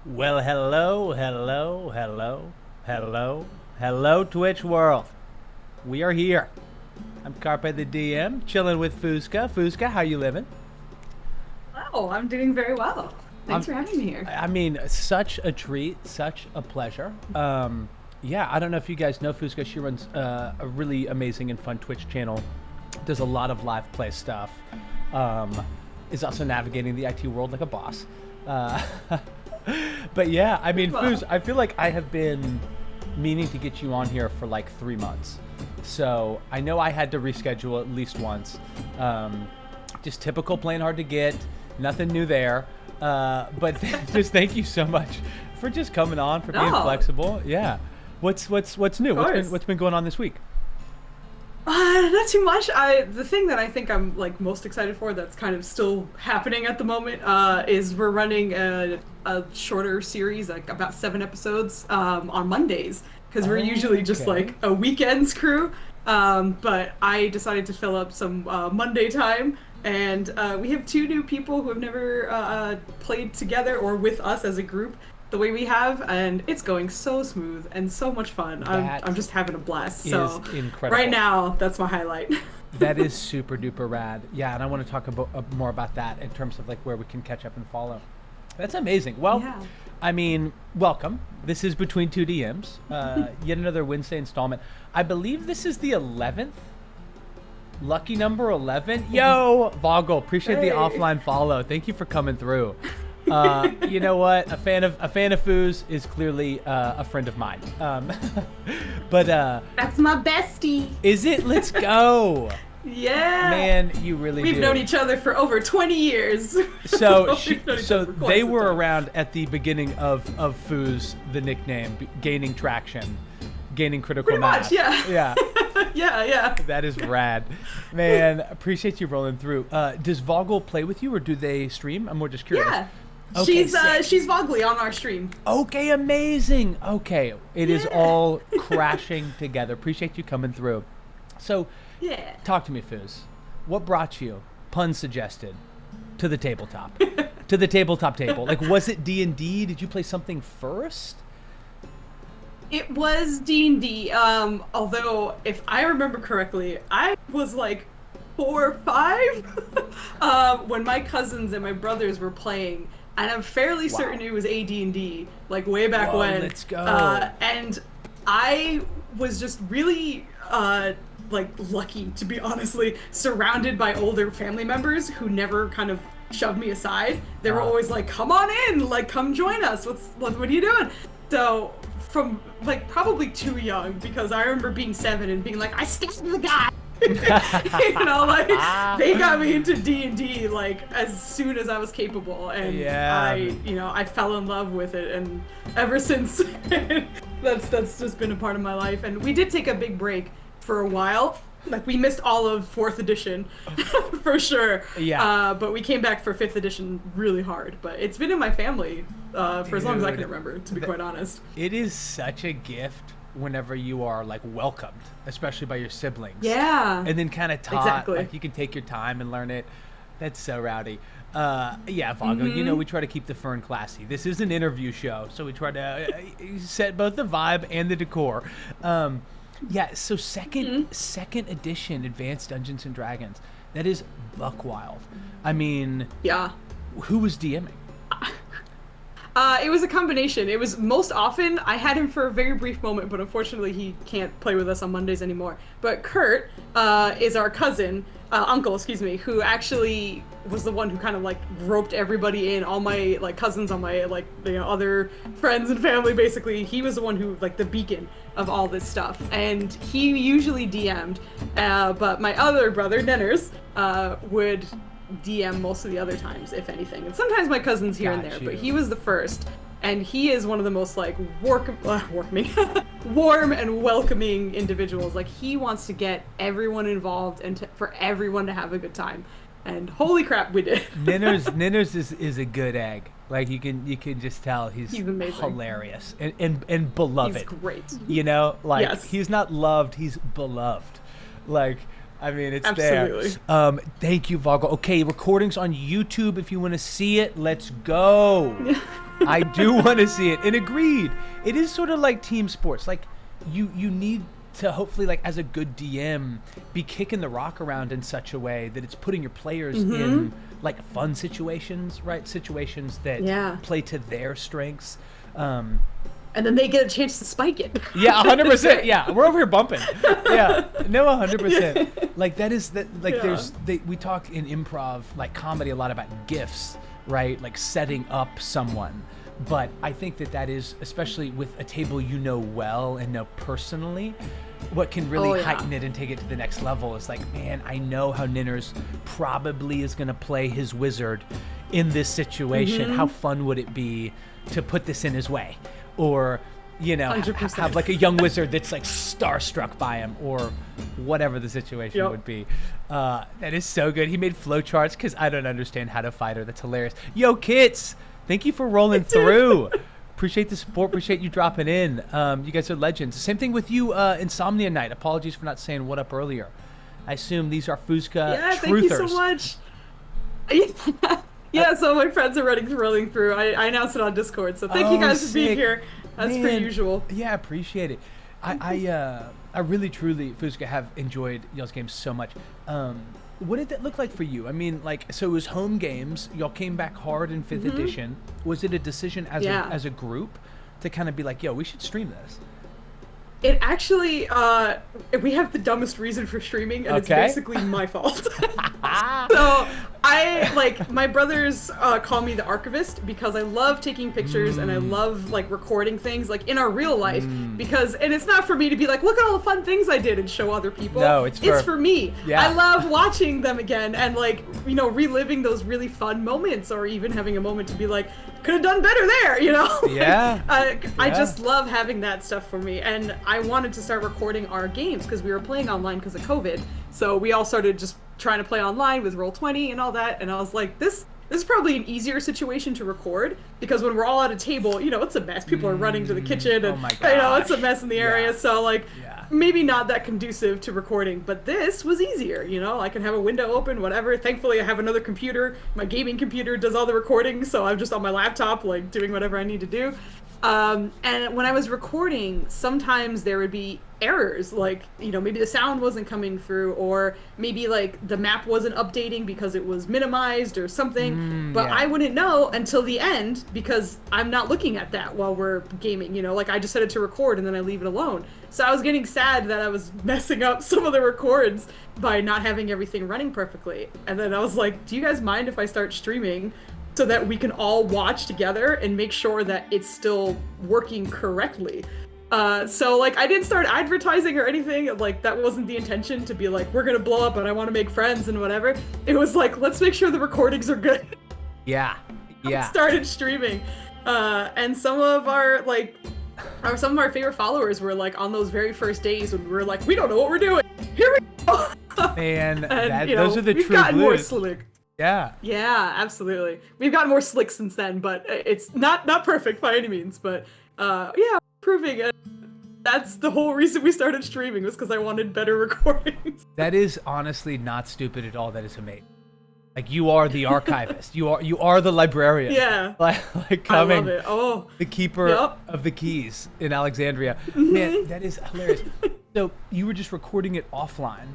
Well, hello, Twitch world. We are here. I'm Carpe the DM, chilling with Fuzka. Fuzka, how you living? Oh, I'm doing very well. Thanks for having me here. I mean, such a treat, such a pleasure. Yeah, I don't know if you guys know Fuzka. She runs a really amazing and fun Twitch channel. Does a lot of live play stuff. Is also navigating the IT world like a boss. But yeah, I mean, Fooz, I feel like I have been meaning to get you on here for like 3 months. So I know I had to reschedule at least once. Just typical, playing hard to get, nothing new there. But just thank you so much for just coming on, for being flexible. Yeah. What's new? What's been going on this week? Not too much. The thing that I think I'm like most excited for that's kind of still happening at the moment is we're running a shorter series, like about 7 episodes on Mondays, because we're usually just like a weekends crew. But I decided to fill up some Monday time, and we have 2 new people who have never played together or with us as a group the way we have, and it's going so smooth and so much fun. I'm just having a blast. So incredible. Right now, that's my highlight. That is super duper rad. Yeah, and I want to talk about more about that in terms of like where we can catch up and follow. That's amazing. Well, yeah. I mean, welcome. This is Between Two DMs. Yet another Wednesday installment. I believe this is the 11th. Lucky number 11. Yo, Vogel, appreciate the offline follow. Thank you for coming through. You know what? A fan of Fooz is clearly a friend of mine. But that's my bestie. Is it? Let's go. Yeah. Man, you really We've known each other for over 20 years. So they were around at the beginning of Fooz, the nickname, gaining traction, gaining critical mass. Pretty much, yeah. Yeah. yeah. That is rad. Man, appreciate you rolling through. Does Vogel play with you or do they stream? I'm more just curious. Yeah. Okay, she's Vogly on our stream. Okay, amazing. Okay, it is all crashing together. Appreciate you coming through. So, talk to me, Fooz. What brought you, pun suggested, to the tabletop? To the tabletop table? Like, was it D&D? Did you play something first? It was D&D, although, if I remember correctly, I was like 4 or 5 when my cousins and my brothers were playing, and I'm fairly certain it was AD&D, like way back when. Let's go. And I was just really like lucky to be honestly surrounded by older family members who never kind of shoved me aside. They were always like, "Come on in, like come join us. What are you doing?" So from like probably too young, because I remember being 7 and being like, "I stick to the guy." You know, like they got me into D&D like as soon as I was capable, and I fell in love with it, and ever since that's just been a part of my life. And we did take a big break for a while. Like we missed all of 4th edition for sure. Yeah. But we came back for 5th edition really hard. But it's been in my family for as long as I can remember, to be quite honest. It is such a gift whenever you are like welcomed, especially by your siblings. Yeah. And then kind of taught, like you can take your time and learn it. That's so rowdy. Yeah, Vago, you know, we try to keep the fern classy. This is an interview show, so we try to set both the vibe and the decor. Yeah, so second edition Advanced Dungeons and Dragons. That is buck wild. I mean, who was DMing? It was a combination. It was most often, I had him for a very brief moment, but unfortunately he can't play with us on Mondays anymore. But Kurt is our uncle, who actually was the one who kind of like roped everybody in, all my like cousins, all my like other friends and family. Basically, he was the one who like the beacon of all this stuff, and he usually DM'd, but my other brother Nenners would DM most of the other times, if anything, and sometimes my cousins here and there. But he was the first, and he is one of the most like warm and welcoming individuals. Like he wants to get everyone involved and for everyone to have a good time. And holy crap, we did. Ninners is a good egg. Like you can just tell he's hilarious and beloved. He's great. You know, like he's not loved, he's beloved. Like I mean, it's absolutely there. Thank you, Vogel. Okay, recordings on YouTube if you want to see it. Let's go. I do want to see it. And agreed. It is sort of like team sports. Like you need to hopefully, like, as a good DM, be kicking the rock around in such a way that it's putting your players in like fun situations, right? Situations that play to their strengths. And then they get a chance to spike it. Yeah, 100%. Yeah, we're over here bumping. Yeah, no, 100%. Like that is that. Like we talk in improv, like comedy, a lot about gifts, right? Like setting up someone. But I think that is, especially with a table you know well and know personally, what can really heighten it and take it to the next level is like, man, I know how Ninners probably is going to play his wizard in this situation. How fun would it be to put this in his way? Or, you know, have like a young wizard that's like starstruck by him, or whatever the situation would be. That is so good. He made flowcharts because I don't understand how to fight her. That's hilarious. Yo, Kits, thank you for rolling through. Appreciate the support. Appreciate you dropping in. You guys are legends. Same thing with you, Insomnia Knight. Apologies for not saying what up earlier. I assume these are Fuzka truthers. Thank you so much. Yeah, so my friends are rolling through. I announced it on Discord, so thank you guys for being here. As per usual. Yeah, appreciate it. I really, truly, Fuzka, have enjoyed y'all's games so much. What did that look like for you? I mean, like, so it was home games. Y'all came back hard in 5th edition. Was it a decision as a group to kind of be like, yo, we should stream this? It actually, we have the dumbest reason for streaming, and it's basically my fault. So my brothers call me the archivist because I love taking pictures and I love like recording things like in our real life and it's not for me to be like, look at all the fun things I did and show other people. No, it's for me. Yeah. I love watching them again and like, you know, reliving those really fun moments, or even having a moment to be like, could have done better there, you know? Yeah. I just love having that stuff for me, and I wanted to start recording our games because we were playing online because of COVID. So we all started just trying to play online with Roll20 and all that, and I was like, this is probably an easier situation to record because when we're all at a table, you know, it's a mess. People are running to the kitchen and you know, it's a mess in the area. So like maybe not that conducive to recording, but this was easier, you know, I can have a window open, whatever. Thankfully I have another computer. My gaming computer does all the recording, so I'm just on my laptop like doing whatever I need to do. And when I was recording, sometimes there would be errors, like, you know, maybe the sound wasn't coming through, or maybe like the map wasn't updating because it was minimized or something, but I wouldn't know until the end because I'm not looking at that while we're gaming, you know, like I just set it to record and then I leave it alone. So I was getting sad that I was messing up some of the records by not having everything running perfectly. And then I was like, do you guys mind if I start streaming so that we can all watch together and make sure that it's still working correctly? So like I didn't start advertising or anything, like that wasn't the intention to be like, we're gonna blow up and I want to make friends and whatever. It was like, let's make sure the recordings are good. Yeah. Started streaming. And some of our favorite followers were like on those very first days when we were like, we don't know what we're doing. Here we go. Man, those are the true blues. We've gotten more slick. Yeah. Yeah, absolutely. We've gotten more slick since then, but it's not perfect by any means. But yeah, improving. And that's the whole reason we started streaming, was because I wanted better recordings. That is honestly not stupid at all. That is amazing. Like, you are the archivist. you are the librarian. Yeah. Like coming. I love it. Oh. The keeper of the keys in Alexandria. Man, that is hilarious. So you were just recording it offline,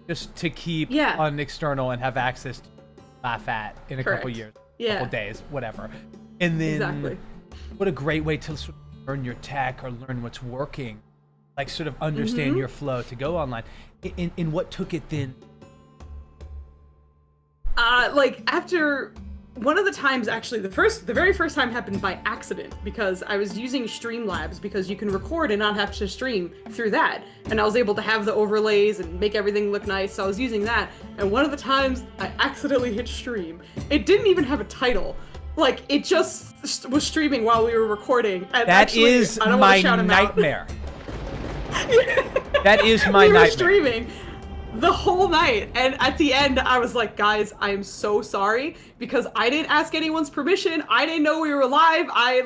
just to keep on external and have access to laugh at in a couple years, couple days, whatever. And then what a great way to sort of learn your tech or learn what's working, like sort of understand your flow to go online. In what took it then? Like after one of the times, actually the very first time happened by accident, because I was using Streamlabs because you can record and not have to stream through that, and I was able to have the overlays and make everything look nice, so I was using that. And one of the times I accidentally hit stream. It didn't even have a title. Like, it just was streaming while we were recording. And that is my nightmare. That is my nightmare. We were streaming the whole night, and at the end I was like, guys, I am so sorry, because I didn't ask anyone's permission. I didn't know we were live. I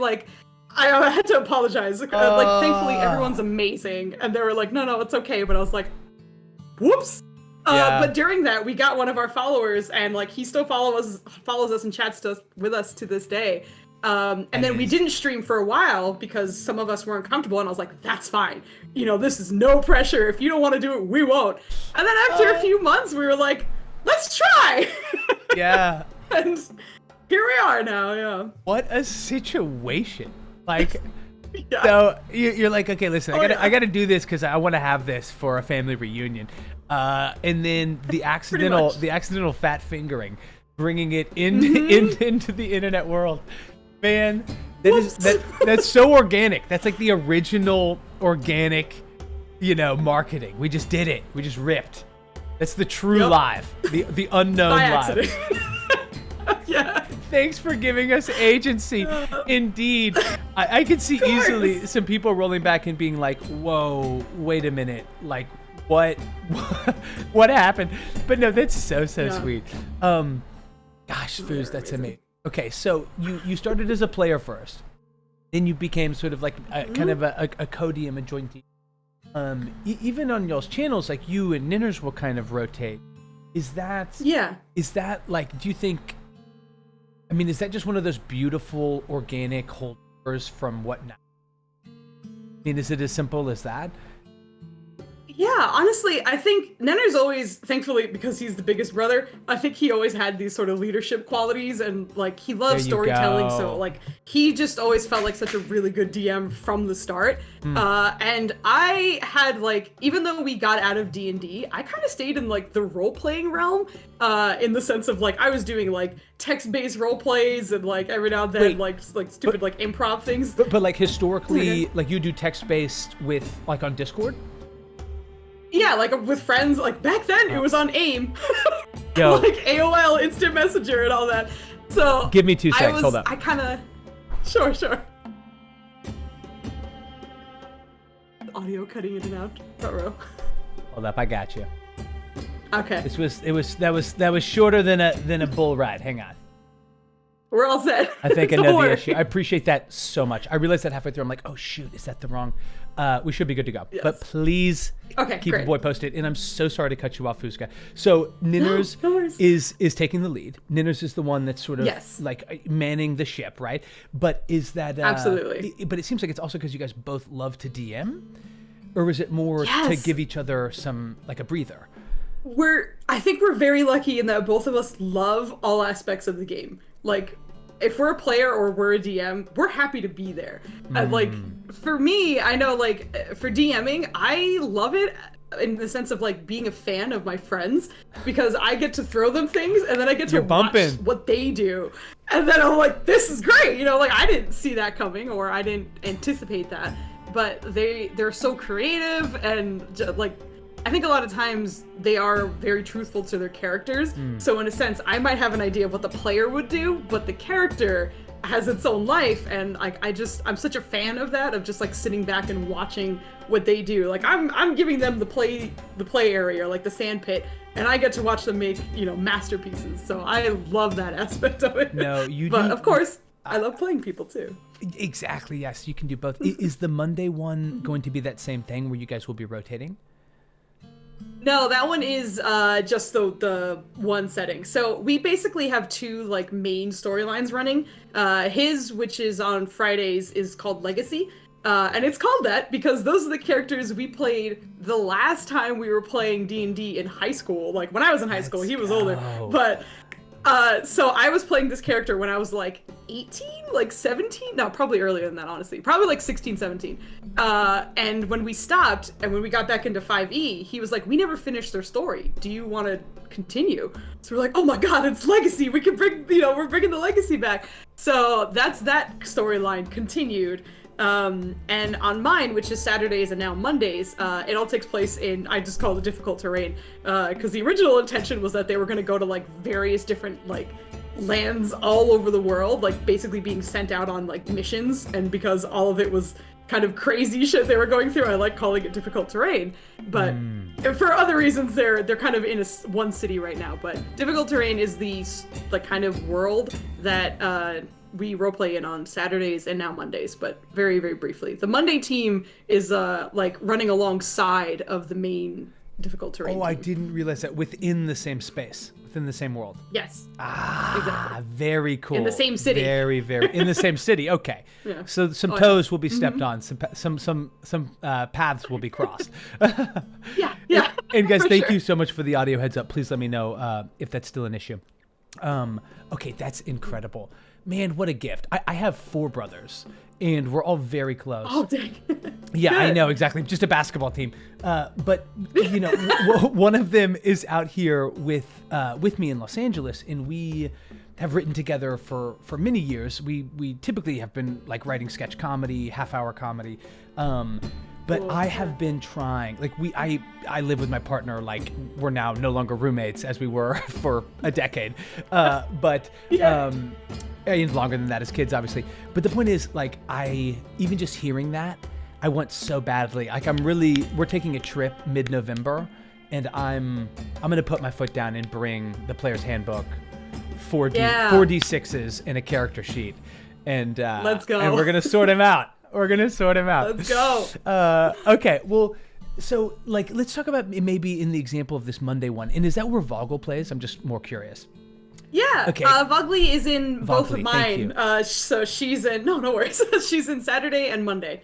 had to apologize. Like, thankfully everyone's amazing, and they were like, no, it's okay. But I was like, whoops. But during that, we got one of our followers, and like, he still follows us and chats with us to this day. And then we didn't stream for a while because some of us weren't comfortable, and I was like, that's fine. You know, this is no pressure. If you don't want to do it, we won't. And then after a few months, we were like, let's try. Yeah. And here we are now, yeah. What a situation. Like, Yeah. so you're like, okay, listen, I gotta do this because I want to have this for a family reunion. And then the accidental fat fingering, bringing it into the internet world. Man, that's so organic. That's like the original organic, marketing. We just did it. We just ripped. That's the true live, the unknown By live. accident. Yeah. Thanks for giving us agency. Indeed. I could see easily some people rolling back and being like, whoa, wait a minute. Like, what happened? But no, that's so sweet. Gosh, Fooz, that's amazing. Okay, so you started as a player first. Then you became sort of like kind of a co-DM, a joint DM. Even on y'all's channels, like you and Ninners will kind of rotate. Is that like, do you think, I mean, is that just one of those beautiful organic holdovers from what now? I mean, is it as simple as that? Yeah, honestly, I think Nenner's always, thankfully, because he's the biggest brother, I think he always had these sort of leadership qualities, and like he loves storytelling, so like he just always felt like such a really good DM from the start. And I had like, even though we got out of D&D, I kind of stayed in like the role-playing realm, in the sense of like I was doing like text-based role plays and like every now and then like stupid like improv things. But like historically, like you do text-based with like on Discord? Yeah, like with friends, like back then it was on AIM. Yo. Like AOL Instant Messenger and all that. So give me 2 seconds, hold up. I kind of, sure. Audio cutting in and out. Ruh-roh. Hold up, I got you. Okay. That was shorter than a bull ride. Hang on. We're all set. I think I know the issue. I appreciate that so much. I realized that halfway through. I'm like, oh shoot, is that the wrong? We should be good to go. Yes. But please keep the boy posted. And I'm so sorry to cut you off, Fuzka. So Ninners is taking the lead. Ninners is the one that's sort of like manning the ship, right? But is that absolutely? But it seems like it's also because you guys both love to DM, or is it more to give each other some like a breather? I think we're very lucky in that both of us love all aspects of the game. Like, if we're a player or we're a DM, we're happy to be there. Like, for me, I know, like, for DMing, I love it in the sense of, like, being a fan of my friends, because I get to throw them things, and then I get to watch what they do. And then I'm like, this is great! You know, like, I didn't see that coming, or I didn't anticipate that. But they're so creative, and, like, I think a lot of times they are very truthful to their characters. So in a sense, I might have an idea of what the player would do, but the character has its own life, and like I'm such a fan of that, of just like sitting back and watching what they do. Like I'm giving them the play area, like the sand pit, and I get to watch them make, masterpieces. So I love that aspect of it. No, but of course, I love playing people too. Exactly, yes, you can do both. Is the Monday one going to be that same thing where you guys will be rotating? No, that one is just the one setting. So we basically have two like main storylines running. His, which is on Fridays, is called Legacy. And it's called that because those are the characters we played the last time we were playing D&D in high school. Like when I was in high school, he was older. But so I was playing this character when I was like 18, like 17? No, probably earlier than that, honestly. Probably like 16, 17. And when we stopped and when we got back into 5e, he was like, we never finished their story. Do you want to continue? So we're like, oh my God, it's Legacy. We can bring, we're bringing the Legacy back. So that's that storyline continued. And on mine, which is Saturdays and now Mondays, it all takes place in, I just call it difficult terrain, because the original intention was that they were going to go to like various different like lands all over the world, like basically being sent out on like missions, and because all of it was kind of crazy shit they were going through, I like calling it difficult terrain. But for other reasons, they're kind of in one city right now. But difficult terrain is the kind of world that we roleplay in on Saturdays and now Mondays, but very, very briefly. The Monday team is like running alongside of the main difficult terrain. Oh, I didn't realize that. Within the same space, within the same world. Yes. Exactly. Very cool. In the same city. Very, very in the same city. Okay. Yeah. So some toes will be stepped on. Some paths will be crossed. Yeah. And guys, thank you so much for the audio heads up. Please let me know if that's still an issue. Okay, that's incredible. Man, what a gift. I have 4 brothers, and we're all very close. Oh, dang. Yeah, Good. I know, exactly. Just a basketball team. But, you know, one of them is out here with me in Los Angeles, and we have written together for many years. We typically have been, like, writing sketch comedy, half-hour comedy. But cool. I have been trying, like I live with my partner, like we're now no longer roommates as we were for a decade. But and longer than that as kids, obviously. But the point is, like, even just hearing that, I want so badly. Like we're taking a trip mid-November, and I'm gonna put my foot down and bring the player's handbook, 4D6s and a character sheet. And let's go. And we're gonna sort them out. Let's go. Okay, well, so, like, let's talk about maybe in the example of this Monday one. And is that where Vogel plays? I'm just more curious. Yeah. Okay. Vogli is in both of mine. Thank you. So she's in, no worries. She's in Saturday and Monday.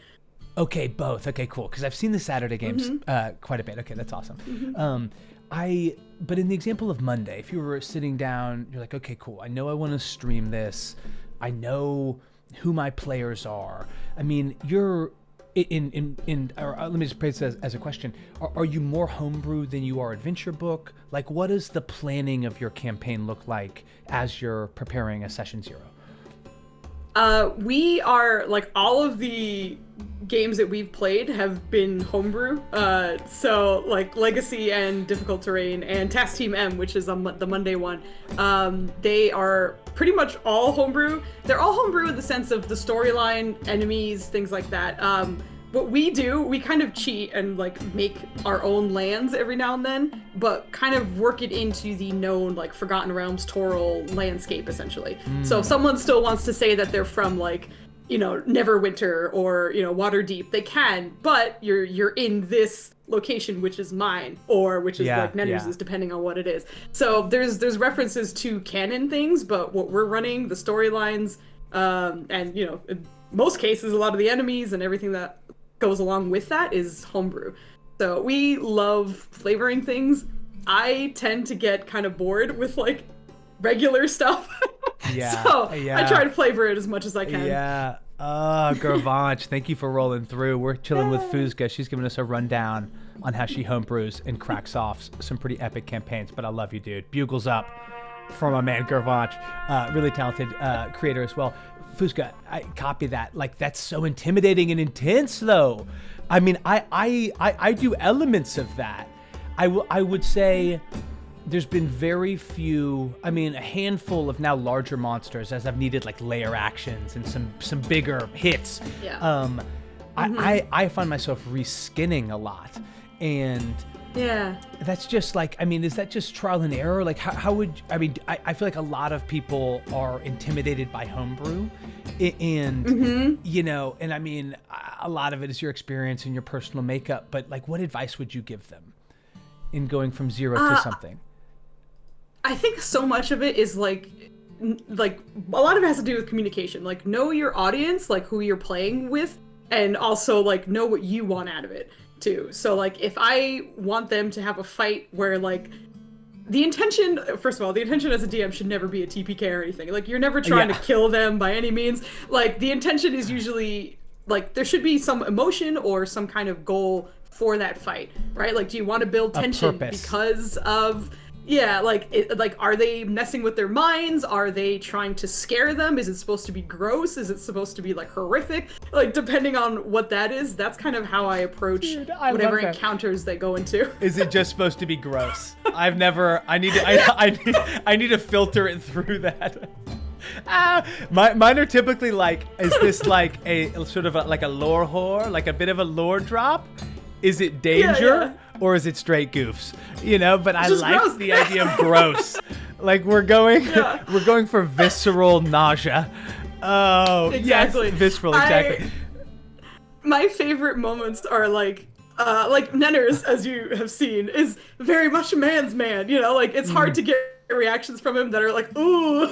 Okay, both. Okay, cool. Because I've seen the Saturday games quite a bit. Okay, that's awesome. But in the example of Monday, if you were sitting down, you're like, okay, cool. I know I want to stream this. I know who my players are. I mean, you're let me just phrase this as a question. Are you more homebrew than you are adventure book? Like, what does the planning of your campaign look like as you're preparing a session 0? We are, like, all of the games that we've played have been homebrew. So, like, Legacy and Difficult Terrain and Task Team M, which is on the Monday one, they are pretty much all homebrew. They're all homebrew in the sense of the storyline, enemies, things like that. What we do, we kind of cheat and, like, make our own lands every now and then, but kind of work it into the known, like, Forgotten Realms, Toril landscape, essentially. So if someone still wants to say that they're from, like, you know, Neverwinter or, you know, Waterdeep, they can, but you're in this location, which is mine, or which is like Nenner's, depending on what it is. So there's references to canon things, but what we're running, the storylines, and, you know, in most cases, a lot of the enemies and everything that goes along with that is homebrew. So we love flavoring things. I tend to get kind of bored with, like, regular stuff. So I try to flavor it as much as I can. Yeah. Gervanch, thank you for rolling through. We're chilling with Fuzka. She's giving us a rundown on how she homebrews and cracks off some pretty epic campaigns. But I love you, dude. Bugles up for my man Gervanch. Really talented creator as well. Fuzka, I copy that. Like, that's so intimidating and intense, though. I mean, I do elements of that. I would say there's been very few, I mean, a handful of now larger monsters as I've needed, like, layer actions and some bigger hits. Yeah. I find myself reskinning a lot. And that's just, like, I mean, is that just trial and error? Like, how would, I mean, I feel like a lot of people are intimidated by homebrew, and, you know, and I mean, a lot of it is your experience and your personal makeup, but, like, what advice would you give them in going from 0 to something? I think so much of it is, like, a lot of it has to do with communication. Like, know your audience, like, who you're playing with, and also, like, know what you want out of it, too. So, like, if I want them to have a fight where, like, the intention, first of all, the intention as a DM should never be a TPK or anything. Like, you're never trying to kill them by any means. Like, the intention is usually, like, there should be some emotion or some kind of goal for that fight, right? Like, do you want to build tension because of... Yeah, like, are they messing with their minds? Are they trying to scare them? Is it supposed to be gross? Is it supposed to be, like, horrific? Like, depending on what that is, that's kind of how I approach whatever encounters they go into. Is it just supposed to be gross? I've never. I need to filter it through that. Mine are typically like, is this like a sort of like a lore whore, like a bit of a lore drop? Is it danger or is it straight goofs? You know, but I like gross. The idea of gross. Like, we're going for visceral nausea. Oh, exactly. Yes, visceral, exactly. My favorite moments are, like, like Nenners, as you have seen, is very much a man's man. You know, like it's hard to get reactions from him that are like, ooh.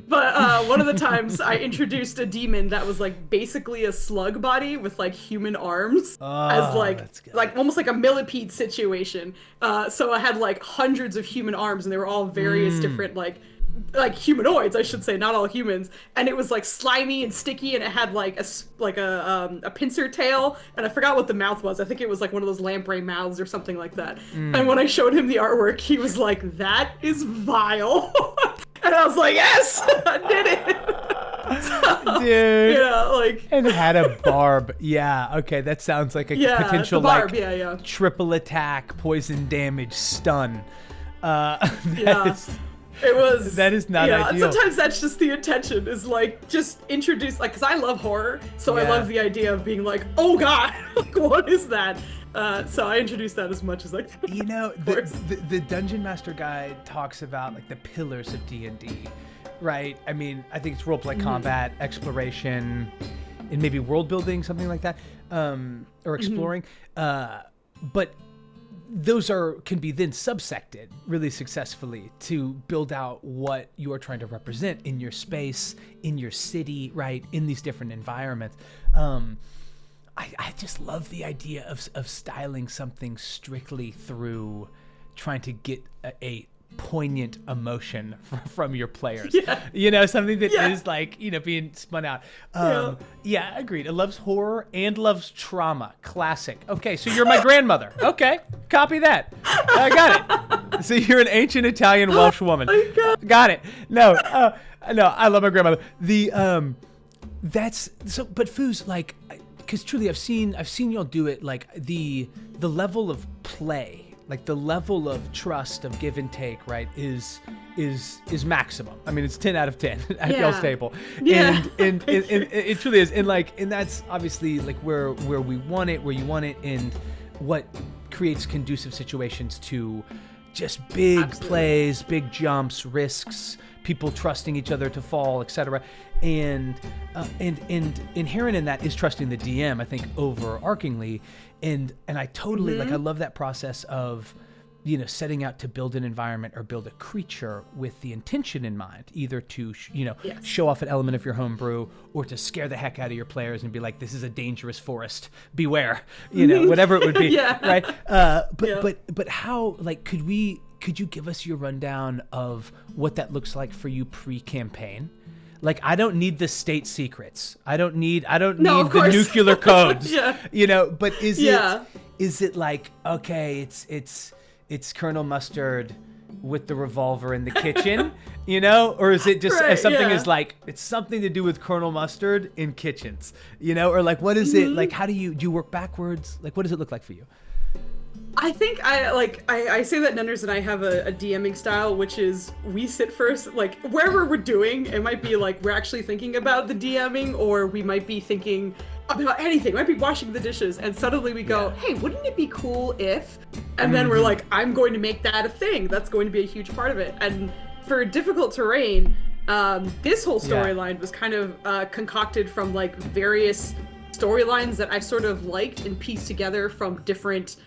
But one of the times I introduced a demon that was like basically a slug body with like human arms as like almost like a millipede situation. So I had like hundreds of human arms, and they were all various different like humanoids, I should say, not all humans, and it was like slimy and sticky, and it had like a pincer tail, and I forgot what the mouth was. I think it was like one of those lamprey mouths or something like that. And when I showed him the artwork, he was like, "That is vile," and I was like, "Yes, I did it." So, dude. Yeah, like, and it had a barb. Yeah, okay, that sounds like a potential barb, like triple attack, poison damage, stun. It was. That is not ideal. And sometimes that's just the intention, is like just introduce, like, because I love horror, so I love the idea of being like, oh god, like, what is that? So I introduced that as much as I can. You know, the Dungeon Master Guide talks about like the pillars of D&D, right? I mean, I think it's roleplay combat, exploration, and maybe world building, something like that, or exploring. But those can be then subsected really successfully to build out what you are trying to represent in your space, in your city, right? In these different environments. I just love the idea of styling something strictly through trying to get a poignant emotion from your players. You know, something that is like, you know, being spun out. Agreed. It loves horror and loves trauma. Classic. Okay, so you're my grandmother. Okay, copy that. I got it. So you're an ancient Italian Welsh woman. Got it. No, I love my grandmother. That's so. But Fooz, like, because truly, I've seen y'all do it. Like the level of play. Like the level of trust, of give and take, right, is maximum. I mean, it's 10 out of 10 at y'all's table. And it truly is. And that's obviously like where we want it, where you want it, and what creates conducive situations to just big plays, big jumps, risks, people trusting each other to fall, etc. And inherent in that is trusting the DM, I think, overarchingly. And I totally like, I love that process of, you know, setting out to build an environment or build a creature with the intention in mind, either to show off an element of your homebrew, or to scare the heck out of your players and be like, this is a dangerous forest, beware, you know, whatever it would be. Right. But how, like, could you give us your rundown of what that looks like for you pre-campaign? Like, I don't need the state secrets. I don't need the nuclear codes. You know, but is it like, okay, it's Colonel Mustard with the revolver in the kitchen, you know? Or is it just as like, it's something to do with Colonel Mustard in kitchens, you know? Or like, what is it? Like, how do you work backwards? Like, what does it look like for you? I think I say that Nenners and I have a DMing style, which is we sit first, like wherever we're doing, it might be like we're actually thinking about the DMing, or we might be thinking about anything, might be washing the dishes, and suddenly we go, hey, wouldn't it be cool if, and then we're like, I'm going to make that a thing, that's going to be a huge part of it. And for difficult terrain, this whole storyline was kind of concocted from like various storylines that I sort of liked and pieced together from different,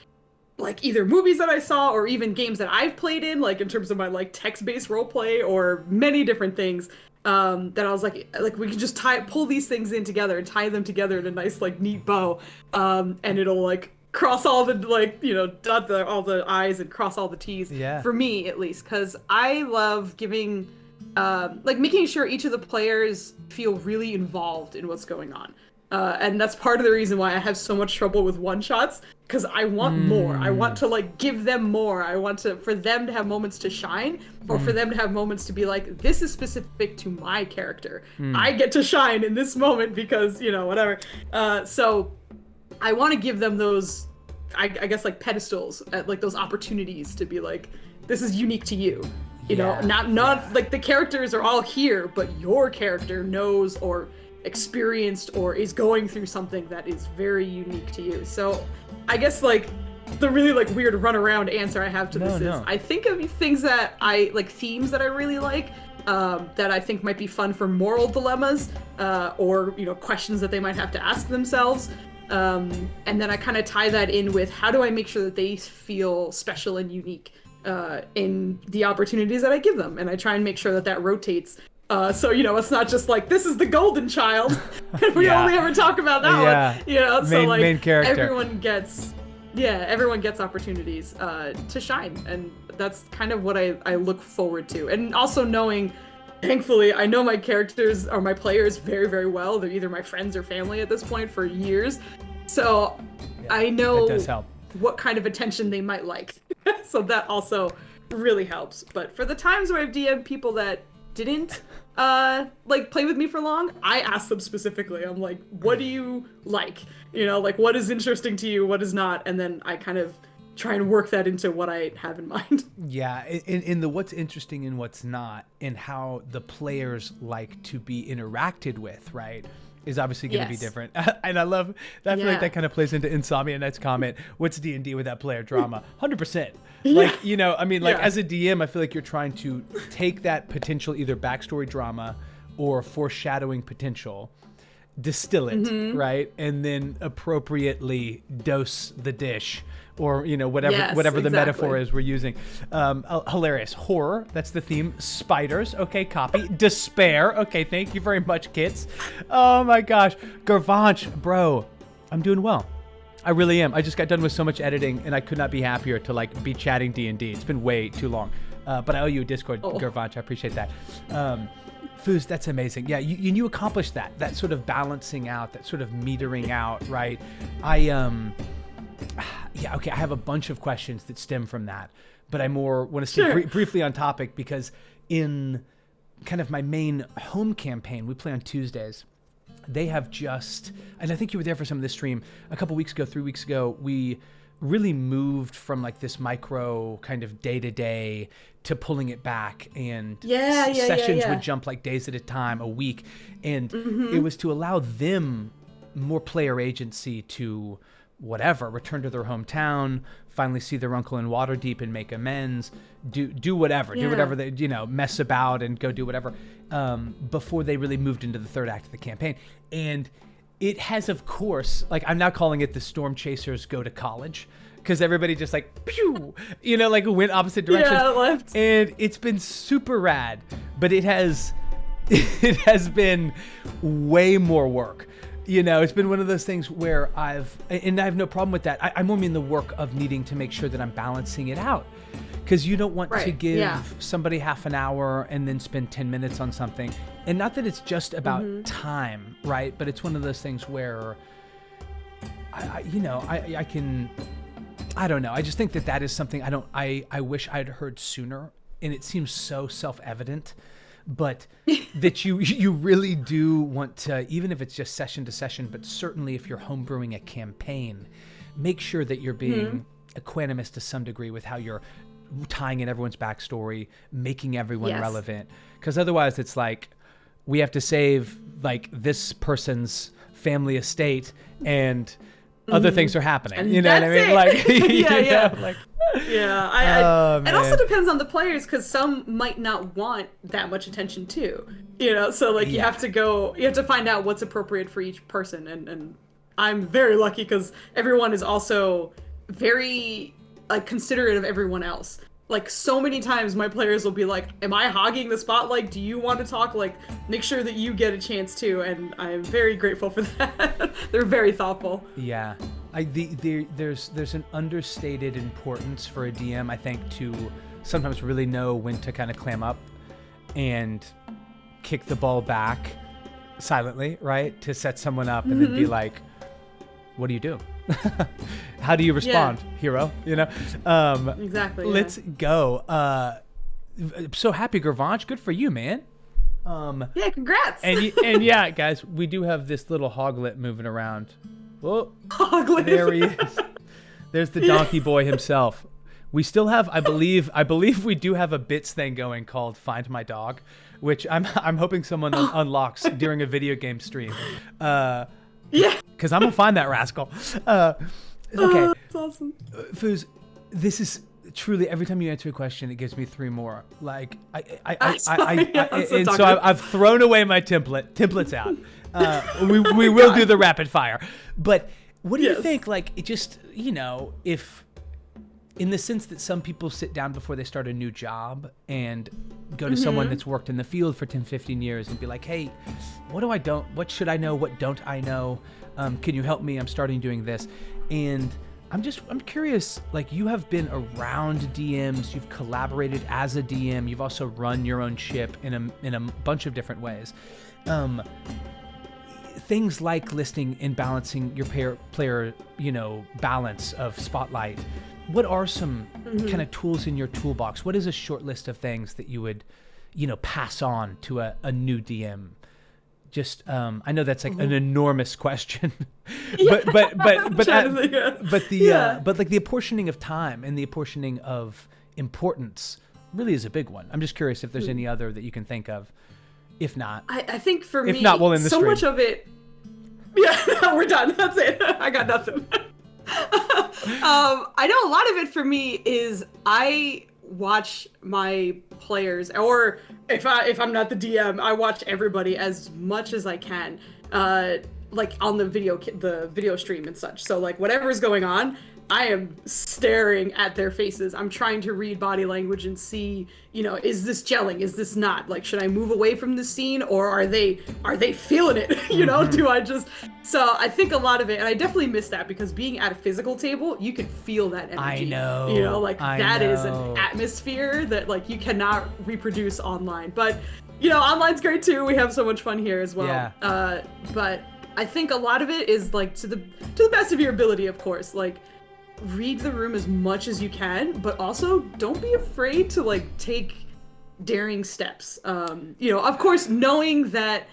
like, either movies that I saw or even games that I've played in, like in terms of my like text-based roleplay, or many different things that I was like we can just pull these things in together and tie them together in a nice like neat bow, and it'll like cross all the, like, you know, dot all the I's and cross all the T's, for me at least, because I love giving like making sure each of the players feel really involved in what's going on. And that's part of the reason why I have so much trouble with one-shots, because I want more. I want to, like, give them more. I want for them to have moments to shine, or for them to have moments to be like, this is specific to my character. I get to shine in this moment because, you know, whatever. So I want to give them those, I guess, like, pedestals, like, those opportunities to be like, this is unique to you. You know, not like the characters are all here, but your character knows or experienced or is going through something that is very unique to you. So I guess like the really like weird runaround answer I have to this is I think of things that I like, themes that I really like, that I think might be fun for moral dilemmas, or, you know, questions that they might have to ask themselves. And then I kind of tie that in with how do I make sure that they feel special and unique in the opportunities that I give them. And I try and make sure that that rotates. So, it's not just like, this is the golden child, and we only ever talk about that one. So like main character. everyone gets opportunities to shine. And that's kind of what I look forward to. And also knowing, thankfully, I know my characters or my players very, very well. They're either my friends or family at this point for years. So I know what kind of attention they might like. So that also really helps. But for the times where I've DM'd people that didn't play with me for long, I ask them specifically. I'm like, what do you like? What is interesting to you? What is not? And then I kind of try and work that into what I have in mind. Yeah, in the what's interesting and what's not, and how the players like to be interacted with, right, is obviously going to be different. And I love that. I feel like that kind of plays into Insomnia Knight's comment, what's D&D without player drama? 100%. Like, as a DM, I feel like you're trying to take that potential either backstory drama or foreshadowing potential, distill it, right? And then appropriately dose the dish, or whatever the metaphor is we're using. Hilarious. Horror, that's the theme. Spiders, okay, copy. Despair, okay, thank you very much, kids. Oh my gosh. Garvanch, bro, I'm doing well. I really am. I just got done with so much editing, and I could not be happier to be chatting D&D. It's been way too long. But I owe you a Discord, Garvanch. I appreciate that. Fooz, that's amazing. Yeah, you accomplished that sort of balancing out, that sort of metering out, right? I have a bunch of questions that stem from that, but I more want to stay briefly on topic, because in kind of my main home campaign, we play on Tuesdays. They have just, and I think you were there for some of this stream, a couple weeks ago, 3 weeks ago, we really moved from this micro kind of day-to-day to pulling it back, and sessions would jump days at a time, a week, and it was to allow them more player agency to return to their hometown, finally see their uncle in Waterdeep and make amends, do whatever they, mess about and go do whatever, before they really moved into the third act of the campaign. And it has, of course, I'm now calling it the Storm Chasers go to college, because everybody just pew, went opposite directions. Yeah, left. And it's been super rad, but it has been way more work. It's been one of those things where I have no problem with that. I more mean the work of needing to make sure that I'm balancing it out. Because you don't want to give somebody half an hour and then spend 10 minutes on something. And not that it's just about time, right? But it's one of those things where, I don't know. I just think that is something I wish I'd heard sooner. And it seems so self-evident. But that you really do want to, even if it's just session to session, but certainly if you're homebrewing a campaign, make sure that you're being equanimous to some degree with how you're tying in everyone's backstory, making everyone relevant. Because otherwise it's we have to save this person's family estate, and other things are happening. And you know what I mean? It also depends on the players, because some might not want that much attention too. So you have to find out what's appropriate for each person. And I'm very lucky because everyone is also very considerate of everyone else. So many times my players will be like, am I hogging the spotlight? Do you want to talk? Make sure that you get a chance too. And I'm very grateful for that. They're very thoughtful. Yeah. There's an understated importance for a DM, I think, to sometimes really know when to kind of clam up and kick the ball back silently, right? To set someone up and then be like, what do you do? How do you respond, hero? Exactly. Let's go. I'm so happy, Garvanch. Good for you, man. Congrats. And yeah, guys, we do have this little hoglet moving around. Whoa, hoglet. There he is. There's the donkey boy himself. We still have, I believe we do have a bits thing going called Find My Dog, which I'm hoping someone unlocks during a video game stream. Because I'm gonna find that rascal. Okay. That's awesome. Fooz, this is truly, every time you answer a question, it gives me 3 more. I've thrown away my template. Template's out. We will do the rapid fire. But What do you think, like, it just, if, in the sense that some people sit down before they start a new job and go to someone that's worked in the field for 10, 15 years and be like, hey, what should I know? What don't I know? Can you help me? I'm starting doing this. And I'm curious, like, you have been around DMs, you've collaborated as a DM, you've also run your own ship in a bunch of different ways. Things like listing and balancing your player, balance of Spotlight. What are some kind of tools in your toolbox? What is a short list of things that you would, pass on to a new DM? Just, I know that's like an enormous question, but the apportioning of time and the apportioning of importance really is a big one. I'm just curious if there's any other that you can think of. If not, I think for if me, not, we'll end the so stream. much of it. Yeah, we're done. That's it. I got nothing. I know a lot of it for me is I watch my players, or if I'm not the DM, I watch everybody as much as I can, like on the video stream and such. So like whatever's going on, I am staring at their faces. I'm trying to read body language and see, is this gelling? Is this not? Like, should I move away from the scene, or are they feeling it? Do I just? So I think a lot of it, and I definitely miss that, because being at a physical table, you can feel that energy. I know. That is an atmosphere that like you cannot reproduce online. But online's great too. We have so much fun here as well. Yeah. But I think a lot of it is like to the best of your ability, of course. Like, read the room as much as you can, but also don't be afraid to like take daring steps. Of course, knowing that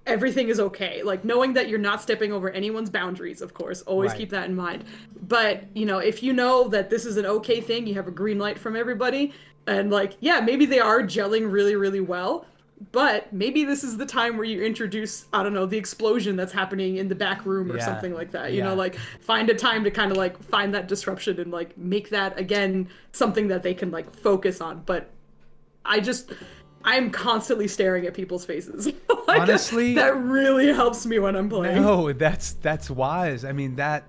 everything is okay, like knowing that you're not stepping over anyone's boundaries, of course, always keep that in mind. But if you know that this is an okay thing, you have a green light from everybody, and like, yeah, maybe they are gelling really, really well, but maybe this is the time where you introduce, I don't know, the explosion that's happening in the back room or something like that. Like find a time to kind of like find that disruption and like make that again something that they can like focus on. But I'm constantly staring at people's faces. Like, honestly, that really helps me when I'm playing. No, that's wise. I mean, that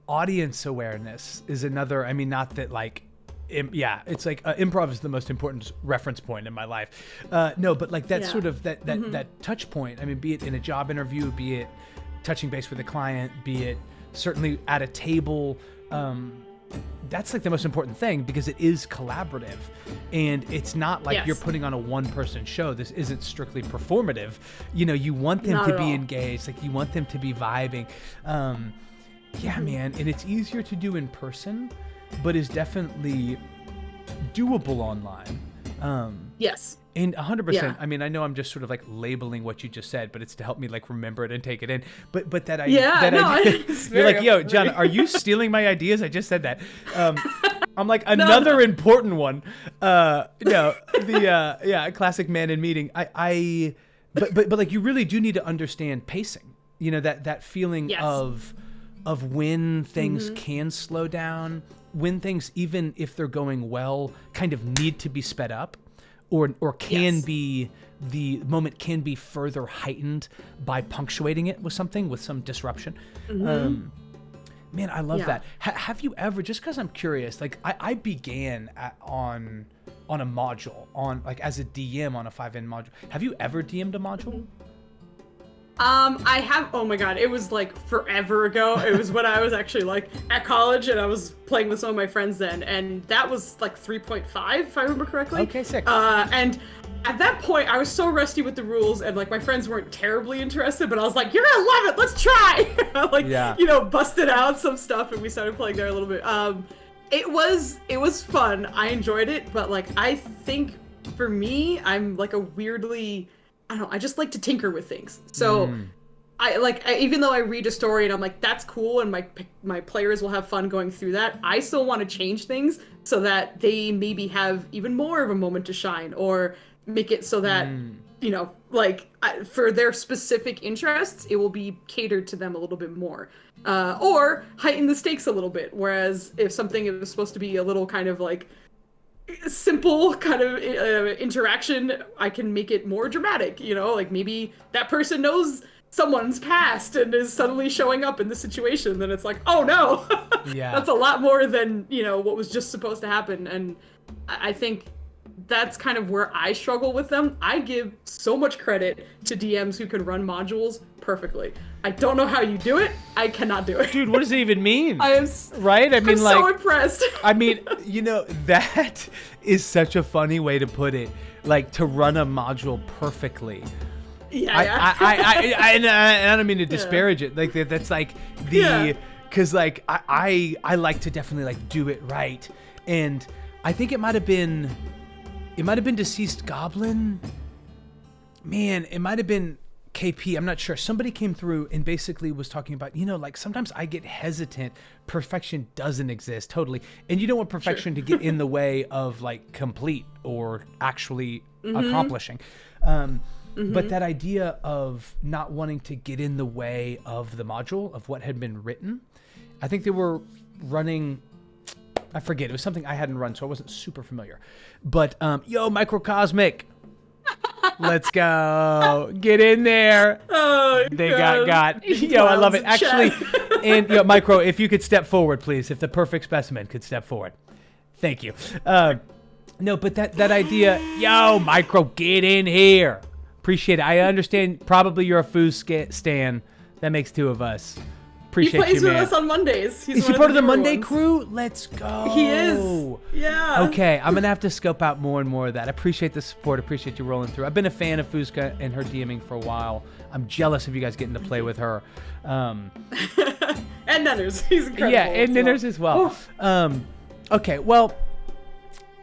audience awareness is another. I mean, not that like. It's like improv is the most important reference point in my life. No, but like that sort of that touch point. I mean, be it in a job interview, be it touching base with a client, be it certainly at a table. That's like the most important thing, because it is collaborative, and it's not like you're putting on a one-person show. This isn't strictly performative. You want them to be engaged. Like you want them to be vibing. Man, and it's easier to do in person, but is definitely doable online. Yes. And 100%. Yeah. I mean, I know I'm just sort of like labeling what you just said, but it's to help me like remember it and take it in. But that idea, you're like, yo, John, are you stealing my ideas? I just said that. I'm like, another important one. Classic man in meeting. But like, you really do need to understand pacing. That feeling of when things can slow down, when things, even if they're going well, kind of need to be sped up, or can be, the moment can be further heightened by punctuating it with something, with some disruption. Man, I love that. Have you ever, just because I'm curious, like I began on a module, on like as a DM on a 5N module. Have you ever DM'd a module? I have. Oh my god, it was like forever ago. It was when I was actually like at college, and I was playing with some of my friends then, and that was like 3.5 if I remember correctly. Okay, sick. And at that point, I was so rusty with the rules, and like my friends weren't terribly interested, but I was like, "You're gonna love it. Let's try." Busted out some stuff, and we started playing there a little bit. It was fun. I enjoyed it, but like I think for me, I'm like a weirdly, I don't know, I just like to tinker with things. So even though I read a story and I'm like, that's cool, and my players will have fun going through that, I still want to change things so that they maybe have even more of a moment to shine, or make it so that, for their specific interests, it will be catered to them a little bit more. Or heighten the stakes a little bit. Whereas if something is supposed to be a little kind of like simple kind of interaction, I can make it more dramatic, like maybe that person knows someone's past and is suddenly showing up in the situation, then it's like, oh no. Yeah. That's a lot more than, what was just supposed to happen. And I think that's kind of where I struggle with them. I give so much credit to DMs who can run modules perfectly. I don't know how you do it. I cannot do it. Dude, what does it even mean? I am right? I mean, I'm like, so impressed. I mean, that is such a funny way to put it. Like, to run a module perfectly. Yeah. I don't mean to disparage it. Like, that's like because like I like to definitely like do it right. And I think it might have been Deceased Goblin. Man, it might have been KP. I'm not sure. Somebody came through and basically was talking about, like sometimes I get hesitant. Perfection doesn't exist totally. And you don't want perfection to get in the way of like complete or actually accomplishing. But that idea of not wanting to get in the way of the module, of what had been written, I think they were running, I forget, it was something I hadn't run, so I wasn't super familiar. But, yo, Microcosmic, let's go. Get in there. Oh, they got. Yo, I love it. Actually, and Micro, if you could step forward, please. If the perfect specimen could step forward. Thank you. No, but that idea, yo, Micro, get in here. Appreciate it. I understand probably you're a Fooz stan. That makes two of us. Appreciate you, man. He plays with us on Mondays. Is he part of the Monday crew? Let's go. He is. Yeah. Okay, I'm going to have to scope out more and more of that. I appreciate the support. Appreciate you rolling through. I've been a fan of Fuzka and her DMing for a while. I'm jealous of you guys getting to play with her. And Nenners. He's incredible. Yeah, and Nenners as well. Okay, well,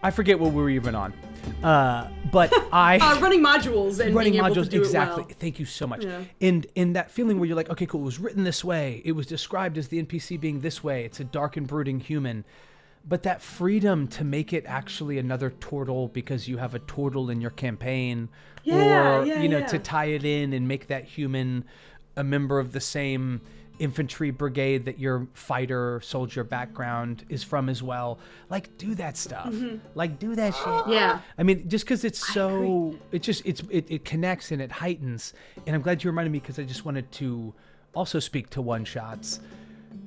I forget what we were even on. But running modules and running being able modules, to do exactly. it well. Thank you so much. Yeah. And that feeling where you're like, okay, cool, it was written this way. It was described as the NPC being this way. It's a dark and brooding human. But that freedom to make it actually another turtle because you have a turtle in your campaign, to tie it in and make that human a member of the same infantry brigade that your fighter soldier background is from as well. Like, do that stuff. Like, do that shit. Yeah. I mean, just because it's so, it connects and it heightens. And I'm glad you reminded me because I just wanted to also speak to one shots.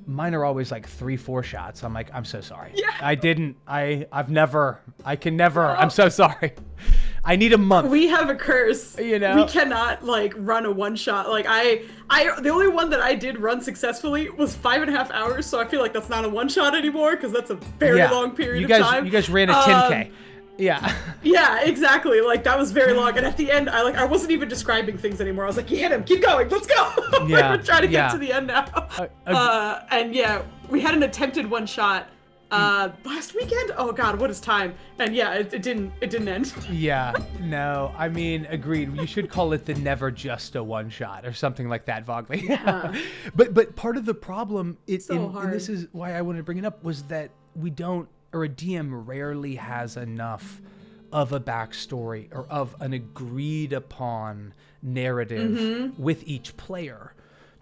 Mine are always like 3-4 shots. I'm like, I'm so sorry. Yeah. I can never, I'm so sorry. I need a month. We have a curse. We cannot like run a one shot. Like the only one that I did run successfully was 5.5 hours. So I feel like that's not a one shot anymore because that's a very long period of time. You guys ran a 10K. Yeah. Yeah, exactly. Like that was very long. And at the end, I wasn't even describing things anymore. I was like, you hit him, keep going, let's go. We're trying to get to the end now. And yeah, we had an attempted one shot last weekend. Oh God, what is time? And yeah, it didn't end. Yeah, no, I mean, agreed. You should call it the never just a one shot or something like that, Vogley. Yeah. But part of the problem hard. And this is why I wanted to bring it up was that we don't, or a DM rarely has enough of a backstory or of an agreed upon narrative with each player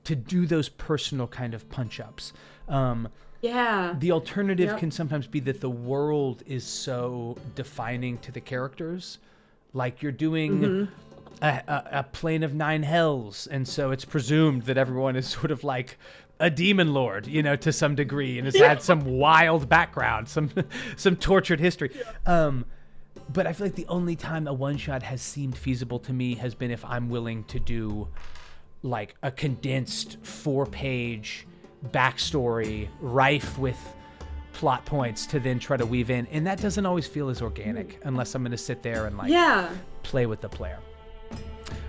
to do those personal kind of punch ups. The alternative can sometimes be that the world is so defining to the characters. Like you're doing a plane of 9 hells, and so it's presumed that everyone is sort of like a demon lord, to some degree, and has had some wild background, some tortured history. But I feel like the only time a one-shot has seemed feasible to me has been if I'm willing to do like a condensed 4-page backstory rife with plot points to then try to weave in, and that doesn't always feel as organic unless I'm going to sit there and play with the player.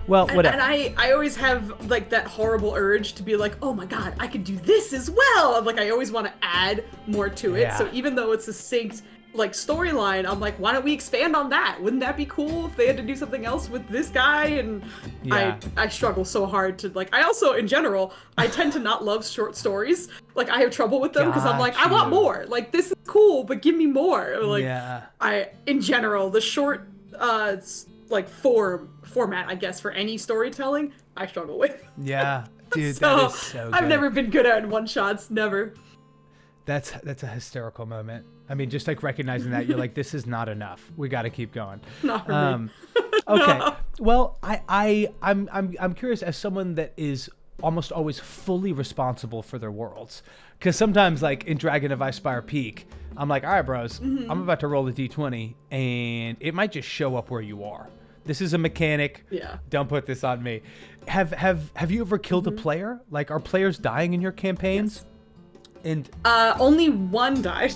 Well, whatever. And I always have like that horrible urge to be like, oh my God, I could do this as well. Like I always want to add more to it. So even though it's a synced like storyline, I'm like, why don't we expand on that? Wouldn't that be cool if they had to do something else with this guy? And I struggle so hard to like, I also in general, I tend to not love short stories. Like I have trouble with them because I'm like, I want more. Like this is cool, but give me more. Like in general, the short like format, I guess, for any storytelling, I struggle with. Yeah, dude, so, that is so good. I've never been good at one-shots, never. That's a hysterical moment. I mean, just like recognizing that, you're like, this is not enough. We got to keep going. Not for me. Okay. No. Well, I'm curious as someone that is almost always fully responsible for their worlds, because sometimes like in Dragon of Icespire Peak, I'm like, all right, bros, I'm about to roll a d20, and it might just show up where you are. This is a mechanic. Yeah. Don't put this on me. Have you ever killed a player? Like, are players dying in your campaigns? Yes. And only one died.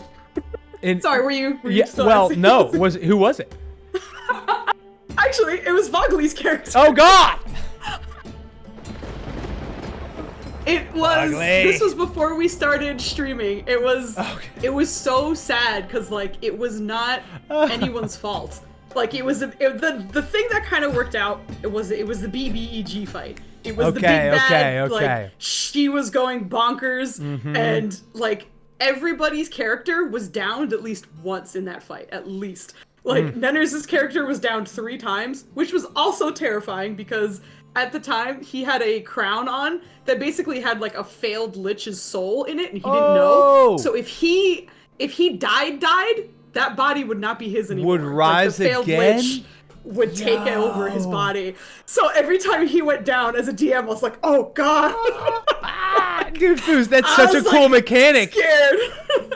and, Sorry, were you yeah. still Well, asking? no. Who was it? Actually, it was Vogley's character. Oh God! It was. Ugly. This was before we started streaming. It was. Okay. It was so sad because like it was not anyone's fault. Like the thing that kind of worked out. It was the BBEG fight. It was the big bad. Okay. Like she was going bonkers, and like everybody's character was downed at least once in that fight. At least. Like Nenners's character was downed 3 times, which was also terrifying because at the time he had a crown on that basically had like a failed lich's soul in it, and he didn't know. So if he died, that body would not be his anymore. Would rise like, the failed again? Lich would take over his body. So every time he went down as a DM, I was like, oh God. Dude, Fooz, that's such a cool mechanic. Scared.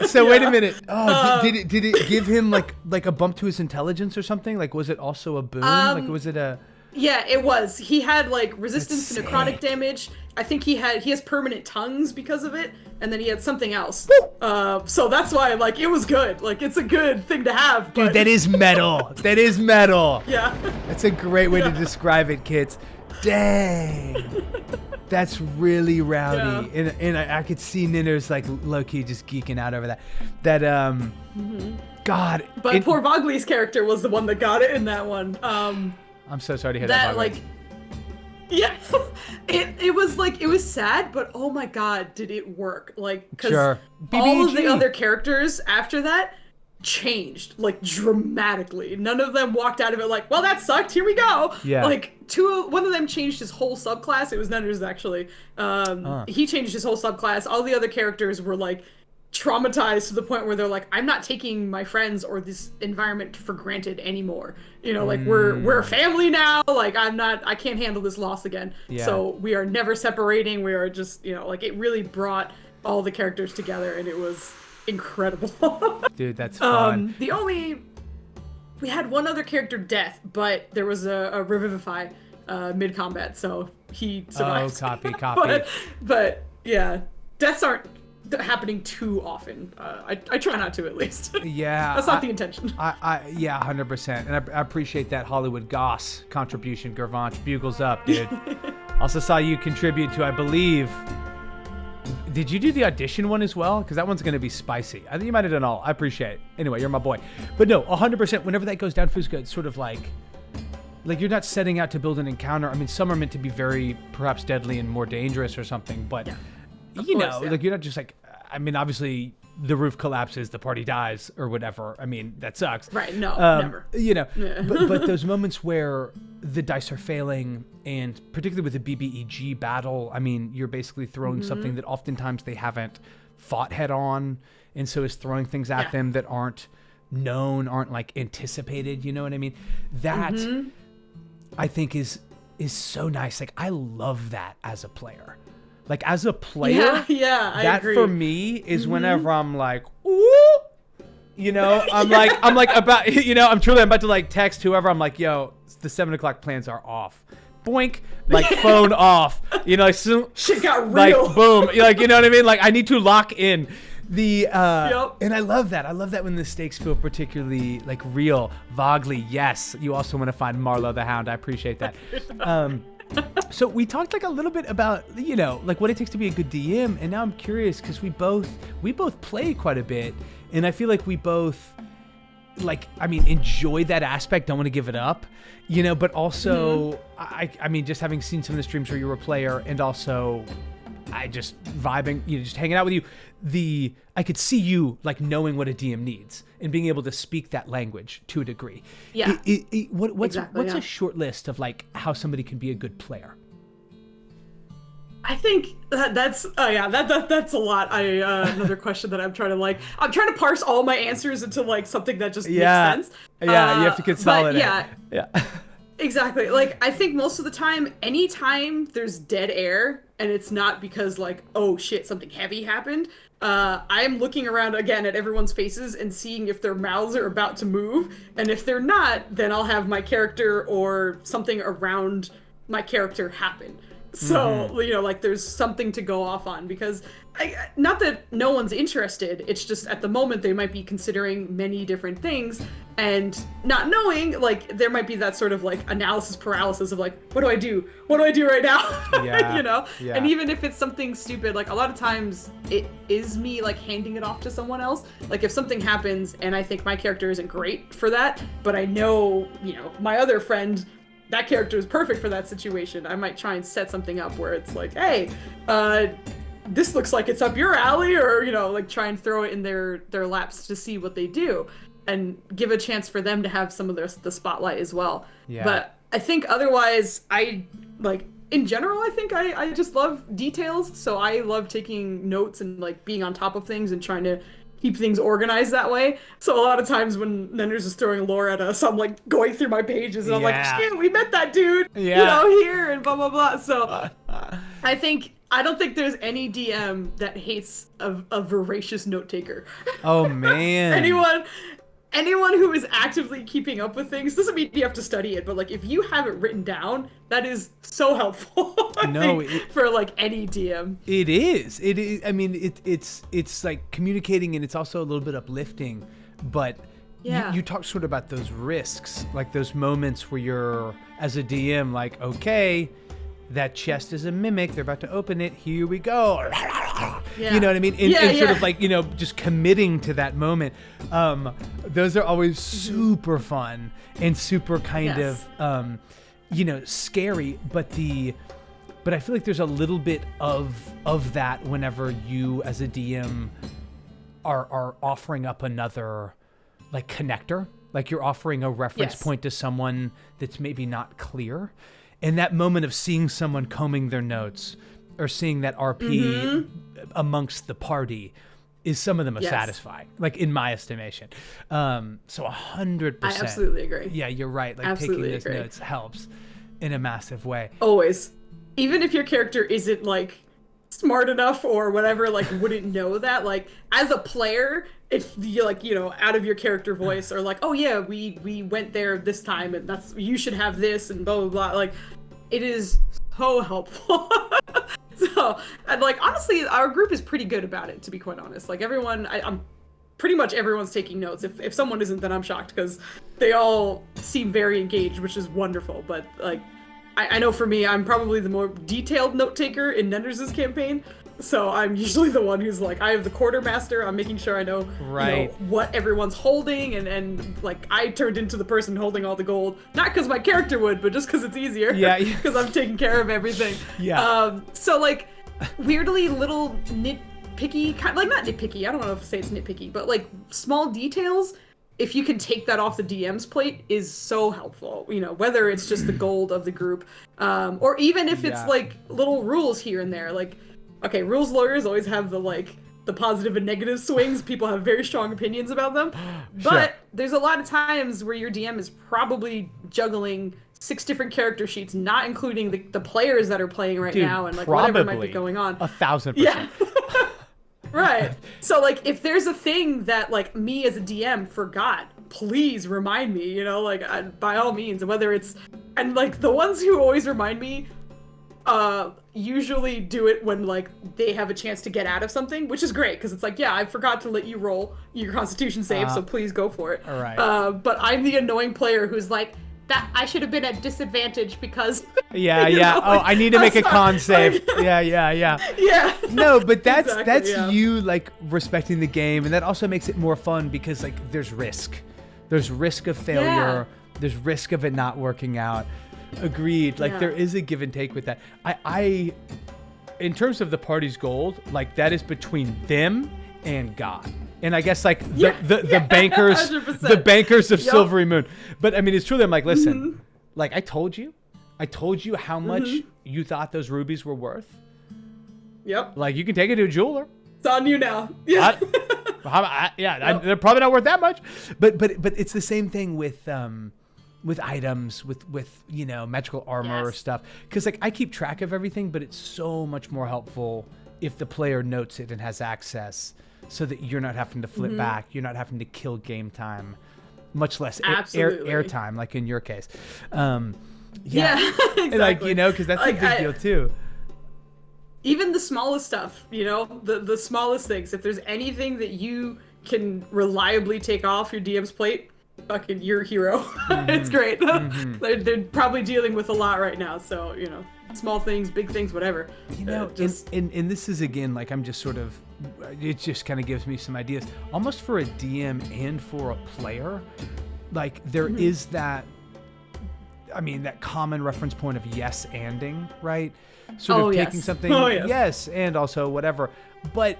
So wait a minute. Oh, did it give him like a bump to his intelligence or something? Like, was it also a boon? Like, was it a? Yeah, it was. He had like resistance That's to necrotic sick. damage. I think he has permanent tongues because of it, and then he had something else. So that's why like it was good. Like it's a good thing to have. Dude, but... that is metal. That is metal. Yeah. That's a great way to describe it, kids. Dang. That's really rowdy. Yeah. And I could see Ninner's like low-key just geeking out over that. That God. But poor Vogley's character was the one that got it in that one. I'm so sorry to hear that. That like, yeah, it was like it was sad, but oh my God, did it work? Like, because all of the other characters after that changed like dramatically. None of them walked out of it like, well, that sucked. Here we go. Yeah. Like one of them changed his whole subclass. It was Nenner's actually. He changed his whole subclass. All the other characters were like traumatized to the point where they're like, I'm not taking my friends or this environment for granted anymore. You know, like we're a family now. Like I can't handle this loss again. Yeah. So we are never separating. We are just, you know, like it really brought all the characters together, and it was incredible. Dude, that's fun. We had one other character death, but there was a revivify mid combat, so he survived. Oh, copy. but yeah, deaths aren't happening too often. I try not to, at least. Yeah, that's not the intention. Yeah, 100%. And I appreciate that Hollywood Goss contribution, Gervanch. Bugles up, dude. Also saw you contribute to, I believe. Did you do the audition one as well? Because that one's going to be spicy. I think you might have done all. I appreciate it. Anyway, you're my boy. But no, 100%. Whenever that goes down, Fuzka, it's sort of like you're not setting out to build an encounter. I mean, some are meant to be very, perhaps deadly and more dangerous or something. But, like you're not just like, I mean, obviously the roof collapses, the party dies or whatever. I mean, that sucks. Right. No, never. You know, but those moments where the dice are failing, and particularly with the BBEG battle, I mean, you're basically throwing something that oftentimes they haven't fought head on. And so is throwing things at them that aren't known, aren't like anticipated. You know what I mean? That I think is so nice. Like, I love that as a player. Like, as a player, I that agree. for me is whenever I'm like, ooh, you know, I'm like about, you know, I'm about to like text whoever. I'm like, yo, the 7 o'clock plans are off. Boink, like phone off. You know, like, shit got real. Like, boom. Like, you know what I mean? Like, I need to lock in the, and I love that. I love that when the stakes feel particularly like real. Vogley, yes. You also want to find Marlo the Hound. I appreciate that. So we talked like a little bit about, you know, like what it takes to be a good DM, and now I'm curious because we both play quite a bit, and I feel like we both like, I mean, enjoy that aspect, don't want to give it up, you know, but also I mean, just having seen some of the streams where you were a player, and also I just vibing, you know, just hanging out with you, I could see you like knowing what a DM needs and being able to speak that language to a degree. Yeah. What's a short list of like how somebody can be a good player? I think that's a lot. Another question that I'm trying to parse all my answers into like something that just makes sense. Yeah, you have to consolidate. Yeah. Exactly. Like, I think most of the time, anytime there's dead air, and it's not because, like, oh shit, something heavy happened, I'm looking around again at everyone's faces and seeing if their mouths are about to move, and if they're not, then I'll have my character or something around my character happen. So, you know, like, there's something to go off on, because not that no one's interested, it's just at the moment they might be considering many different things, and not knowing, like, there might be that sort of, like, analysis paralysis of, like, what do I do? What do I do right now? Yeah. You know? Yeah. And even if it's something stupid, like, a lot of times it is me, like, handing it off to someone else. Like, if something happens and I think my character isn't great for that, but I know, you know, my other friend, that character is perfect for that situation, I might try and set something up where it's like, hey, this looks like it's up your alley, or, you know, like, try and throw it in their laps to see what they do, and give a chance for them to have some of the spotlight as well. Yeah. But I think otherwise, in general, I think I just love details, so I love taking notes and, like, being on top of things and trying to keep things organized that way. So a lot of times when Nenders is throwing lore at us, I'm, like, going through my pages and I'm like, shit, we met that dude, you know, here, and blah, blah, blah. So I don't think there's any DM that hates a voracious note taker. Oh, man. Anyone who is actively keeping up with things, doesn't mean you have to study it, but, like, if you have it written down, that is so helpful. For, like, any DM. It is. I mean, it's like communicating, and it's also a little bit uplifting. But you talk sort of about those risks, like those moments where you're, as a DM, like, okay, that chest is a mimic. They're about to open it. Here we go. Yeah. You know what I mean? And sort of, like, you know, just committing to that moment. Those are always super fun and super kind of, you know, scary. But I feel like there's a little bit of that whenever you, as a DM, are offering up another, like, connector. Like, you're offering a reference point to someone that's maybe not clear. And that moment of seeing someone combing their notes or seeing that RP amongst the party is some of the most satisfying, like, in my estimation. So 100%. I absolutely agree. Yeah, you're right. Like, absolutely taking those notes helps in a massive way. Always. Even if your character isn't, like, smart enough or whatever, like, wouldn't know that, like, as a player, if you, like, you know, out of your character voice, or like, oh yeah, we went there this time, and that's, you should have this, and blah blah blah, like, it is so helpful. So, and, like, honestly, our group is pretty good about it, to be quite honest. Like, everyone, I'm pretty much everyone's taking notes. If someone isn't, then I'm shocked, because they all seem very engaged, which is wonderful. But, like, I know for me, I'm probably the more detailed note taker in Nenders' campaign. So I'm usually the one who's like, I have the quartermaster. I'm making sure I know, you know, what everyone's holding, and like, I turned into the person holding all the gold, not because my character would, but just because it's easier. Yeah. Because I'm taking care of everything. Yeah. So, like, weirdly little nitpicky, like, not nitpicky, I don't know if to say it's nitpicky, but, like, small details, if you can take that off the DM's plate, is so helpful. You know, whether it's just the gold of the group, or even if it's, like, little rules here and there, like, okay, rules lawyers always have the positive and negative swings. People have very strong opinions about them. But there's a lot of times where your DM is probably juggling 6 different character sheets, not including the players that are playing right now, and, like, whatever might be going on. 1,000%. Yeah. Right. So, like, if there's a thing that, like, me as a DM forgot, please remind me, you know, like, by all means, whether it's, and, like, the ones who always remind me, usually do it when, like, they have a chance to get out of something, which is great, because it's like, yeah, I forgot to let you roll your Constitution save, so please go for it. All right. But I'm the annoying player who's like, that I should have been at disadvantage because. Yeah, yeah. Know, like, I need to make a con save. Yeah. Yeah. No, but that's you, like, respecting the game, and that also makes it more fun because, like, there's risk. There's risk of failure. Yeah. There's risk of it not working out. Agreed. Like, there is a give and take with that. I in terms of the party's gold, like, that is between them and God. And I guess, like, the bankers 100%. The bankers of Silvery Moon. But I mean, it's truly, I'm like, listen, like, I told you how much you thought those rubies were worth. Yep. Like, you can take it to a jeweler. It's on you now. Yeah. They're probably not worth that much. But it's the same thing with with items, with magical armor or stuff. Because like I keep track of everything, but it's so much more helpful if the player notes it and has access, so that you're not having to flip back, you're not having to kill game time, much less air time, like in your case. Exactly. Like, because that's like, a big deal too. Even the smallest stuff, the smallest things. If there's anything that you can reliably take off your DM's plate, fucking you're a hero. It's great. They're probably dealing with a lot right now, so small things, big things, whatever. And this is again, like I'm just sort of, it just kind of gives me some ideas, almost for a DM and for a player. Like there is that, that common reference point of yes anding, right? Sort of taking something, yes, and also whatever. But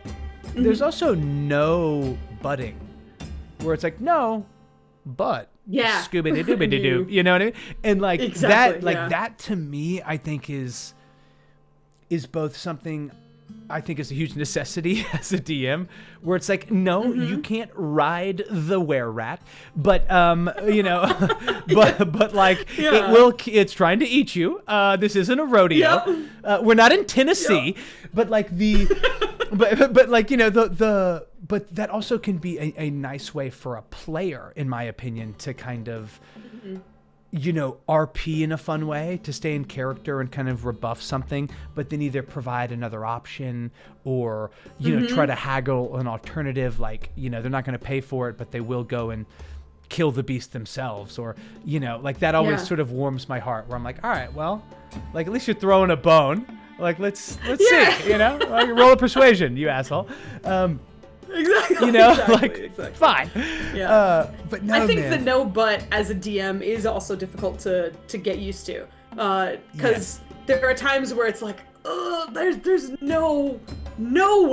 there's also no butting, where it's like, no, but Scooby-Doo, you know what I mean? And like that to me, I think is both something I think is a huge necessity as a DM, where it's like, no, you can't ride the were-rat, but but like it's trying to eat you. This isn't a rodeo. We're not in Tennessee, but like but like but that also can be a nice way for a player, in my opinion, to kind of RP in a fun way, to stay in character and kind of rebuff something, but then either provide another option or, try to haggle an alternative, like, they're not going to pay for it, but they will go and kill the beast themselves, or, like that always sort of warms my heart, where I'm like, all right, well, like at least you're throwing a bone. Like, let's see, like, roll a persuasion, you asshole. Exactly. Fine. Yeah. But no, I think the no but as a DM is also difficult to get used to, because there are times where it's like, there's no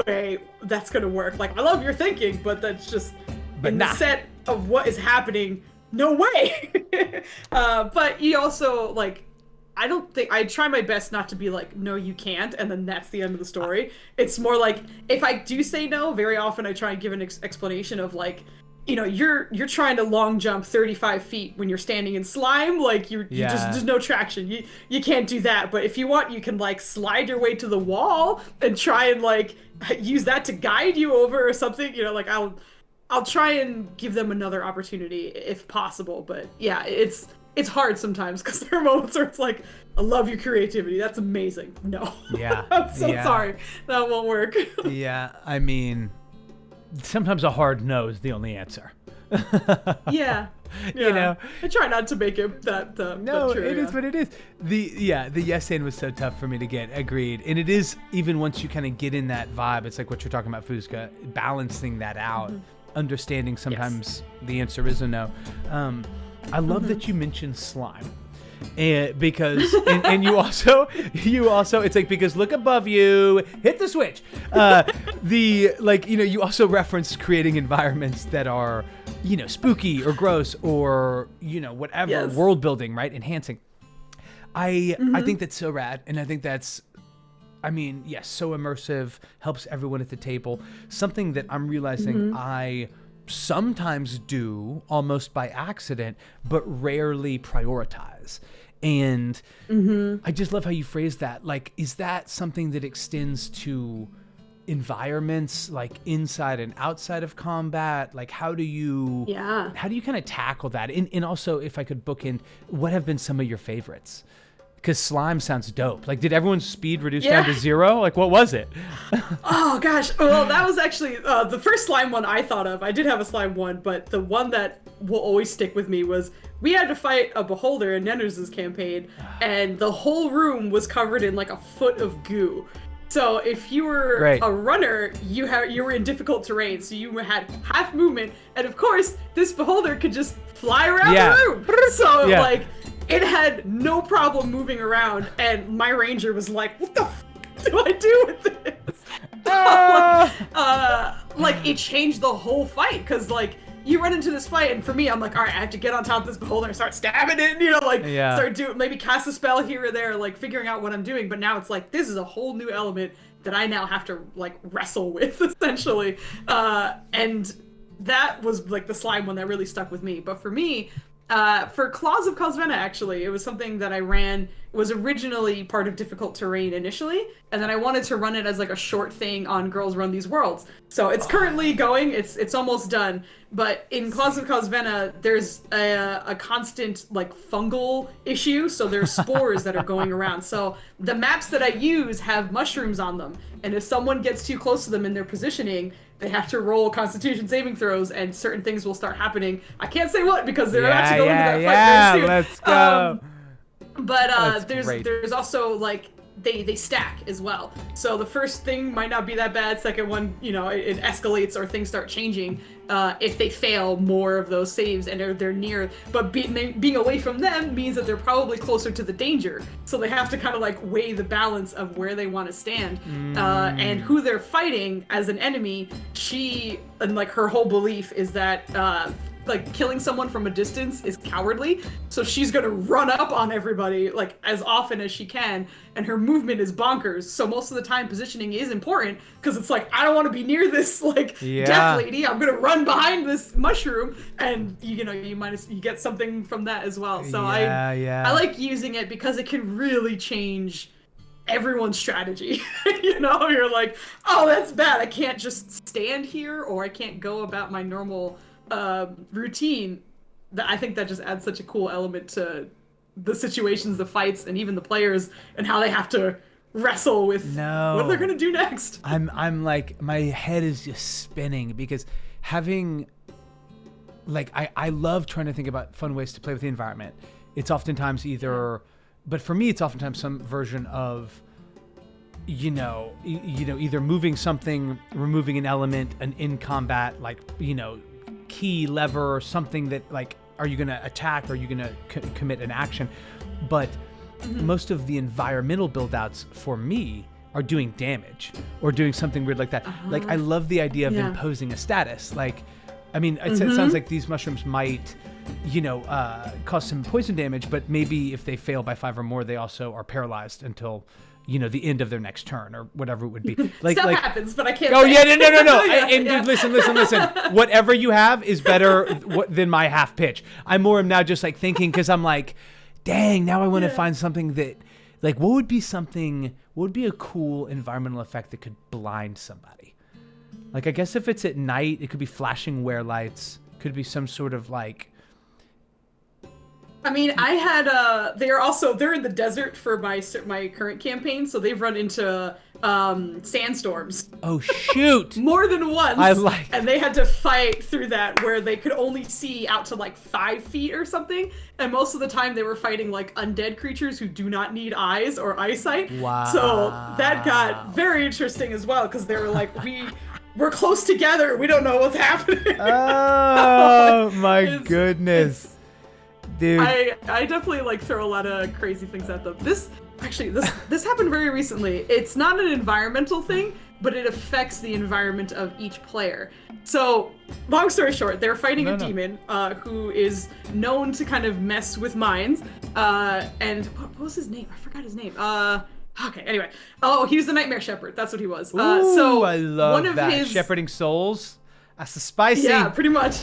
way that's gonna work. Like, I love your thinking, but that's just the set of what is happening. No way. But you also like. I try my best not to be like, no, you can't, and then that's the end of the story. It's more like, if I do say no, very often I try and give an explanation of like, you're trying to long jump 35 feet when you're standing in slime, like you just, there's no traction. You can't do that. But if you want, you can like slide your way to the wall and try and like use that to guide you over or something. Like I'll try and give them another opportunity if possible. But yeah, it's hard sometimes, because there are moments where it's like, I love your creativity. That's amazing. No. Yeah. I'm so sorry. That won't work. Yeah. Sometimes a hard no is the only answer. Yeah. I try not to make it that no, true, it is what it is. The yes and was so tough for me to get. Agreed. And it is, even once you kind of get in that vibe, it's like what you're talking about, Fuzka, balancing that out, understanding sometimes the answer is a no. I love that you mentioned slime, because and you also it's like, because look above you, hit the switch. You also referenced creating environments that are spooky or gross or whatever, world building, right, enhancing. I think that's so rad, and I think that's so immersive, helps everyone at the table. Something that I'm realizing I sometimes do almost by accident, but rarely prioritize. And I just love how you phrase that. Like, is that something that extends to environments, like inside and outside of combat? Like, how do you kind of tackle that? And also, if I could bookend, what have been some of your favorites? Because slime sounds dope. Like, did everyone's speed reduce down to 0? Like, what was it? Oh, gosh. Well, that was actually the first slime one I thought of. I did have a slime one, but the one that will always stick with me was, we had to fight a beholder in Nenner's campaign, and the whole room was covered in like a foot of goo. So if you were a runner, you were in difficult terrain, so you had half movement, and of course, this beholder could just fly around the room. So like, it had no problem moving around, and my ranger was like, what the f do I do with this? Like, it changed the whole fight, because like, you run into this fight, and for me, I'm like, all right, I have to get on top of this beholder and start stabbing it, start doing, maybe cast a spell here or there, like figuring out what I'm doing. But now it's like, this is a whole new element that I now have to like wrestle with, essentially. And that was like the slime one that really stuck with me. But for me, For Claws of Cosvena, actually, it was something that I ran. It was originally part of Difficult Terrain initially, and then I wanted to run it as like a short thing on Girls Run These Worlds. So it's currently going. It's almost done. But in Claws of Cosvena, there's a constant like fungal issue. So there's spores that are going around. So the maps that I use have mushrooms on them, and if someone gets too close to them in their positioning, they have to roll Constitution saving throws, and certain things will start happening. I can't say what because they're about to go into that fight very soon. Let's go. But there's also like they stack as well. So the first thing might not be that bad. Second one, it escalates or things start changing if they fail more of those saves and they're near. But being away from them means that they're probably closer to the danger. So they have to kind of like weigh the balance of where they want to stand and who they're fighting as an enemy. And like her whole belief is that like killing someone from a distance is cowardly, so she's gonna run up on everybody like as often as she can, and her movement is bonkers. So most of the time positioning is important because it's like, I don't want to be near this like death lady. I'm gonna run behind this mushroom, and you get something from that as well. So I like using it because it can really change everyone's strategy. You're like, oh, that's bad. I can't just stand here, or I can't go about my normal routine. I think that just adds such a cool element to the situations, the fights, and even the players, and how they have to wrestle with what they're gonna do next. I'm like, my head is just spinning because having like I love trying to think about fun ways to play with the environment. It's oftentimes but for me it's oftentimes some version of either moving something, removing an element, an in combat key lever or something that like, are you going to attack? Are you going to commit an action? But most of the environmental build outs for me are doing damage or doing something weird like that. Like, I love the idea of imposing a status. Like, I mean, it sounds like these mushrooms might, cause some poison damage, but maybe if they fail by 5 or more, they also are paralyzed until the end of their next turn or whatever it would be. Like, stuff happens, but I can't. Oh yeah, no. Dude, listen. Whatever you have is better than my half pitch. I'm now just like thinking, because I'm like, dang, now I want to find something that, like, what would be a cool environmental effect that could blind somebody? Like, I guess if it's at night, it could be flashing wear lights. Could be some sort of like. I mean, I had they're in the desert for my current campaign, so they've run into sandstorms. Oh shoot! More than once. And they had to fight through that where they could only see out to like 5 feet or something, and most of the time they were fighting like undead creatures who do not need eyes or eyesight. Wow. So that got very interesting as well, because they were like, we're close together, we don't know what's happening. Oh my goodness. Dude. I definitely like throw a lot of crazy things at them. This happened very recently. It's not an environmental thing, but it affects the environment of each player. So, long story short, they're fighting a demon who is known to kind of mess with minds. And what was his name? I forgot his name. Okay, anyway. Oh, he was the Nightmare Shepherd. That's what he was. So I love that. Shepherding souls. That's the spicy. Yeah, pretty much.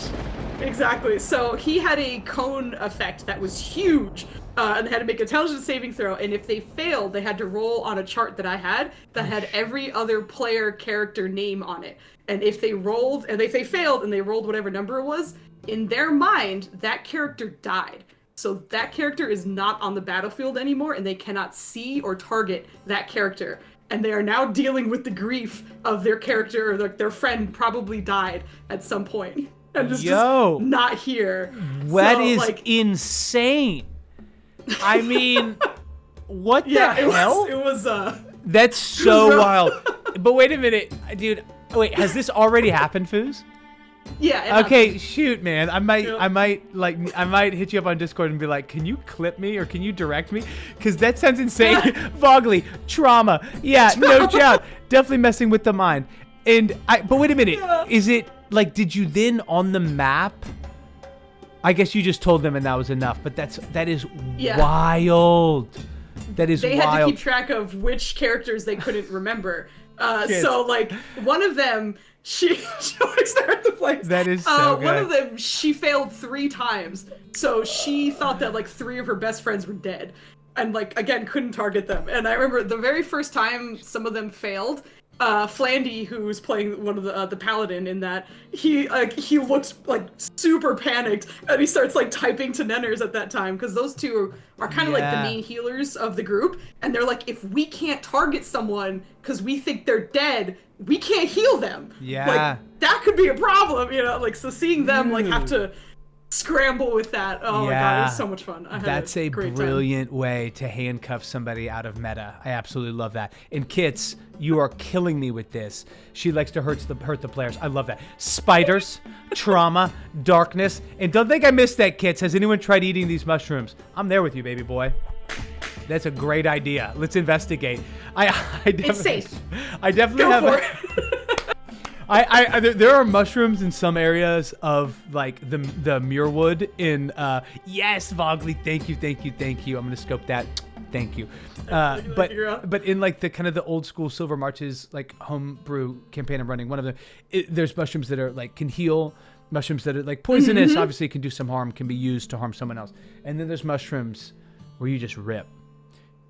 Exactly. So he had a cone effect that was huge, and they had to make an intelligence saving throw, and if they failed, they had to roll on a chart that I had that had every other player character name on it. And if they failed and they rolled whatever number it was, in their mind, that character died. So that character is not on the battlefield anymore, and they cannot see or target that character. And they are now dealing with the grief of their character, or their friend probably died at some point. And just not here. That is like insane. I mean, what the hell? It was That's so wild. But wait a minute, dude. Wait, has this already happened, Fooz? Yeah. Okay, shoot, man. I might hit you up on Discord and be like, can you clip me or can you direct me? Because that sounds insane. Vogly, trauma. Yeah, no doubt. Definitely messing with the mind. But wait a minute. Is it like, did you then on the map? I guess you just told them and that was enough. But that is wild. That is wild. They had to keep track of which characters they couldn't remember. So like one of them, she works there at the place. That is so good. One of them, she failed 3 times. So she thought that like 3 of her best friends were dead. And like, again, couldn't target them. And I remember the very first time some of them failed, Flandy, who was playing one of the paladin in that, he looked like super panicked, and he starts like typing to Nenners at that time, because those two are kind of like the main healers of the group, and they're like, if we can't target someone because we think they're dead, we can't heal them. Like, that could be a problem, you know? Like, so seeing them like have to scramble with that. Oh my god, it was so much fun. That's a brilliant way to handcuff somebody out of meta. I absolutely love that. And Kits, you are killing me with this. She likes to hurt the players. I love that. Spiders, trauma, darkness, and don't think I missed that, Kits. Has anyone tried eating these mushrooms? I'm there with you, baby boy. That's a great idea. Let's investigate. It's safe. I definitely Go have. For it. There are mushrooms in some areas of like the Muirwood in yes, Vogley, thank you. I'm gonna scope that. Thank you. But in like the kind of the old school Silver Marches like homebrew campaign I'm running, one of them, there's mushrooms that are like can heal, mushrooms that are like poisonous, obviously can do some harm, can be used to harm someone else, and then there's mushrooms where you just rip,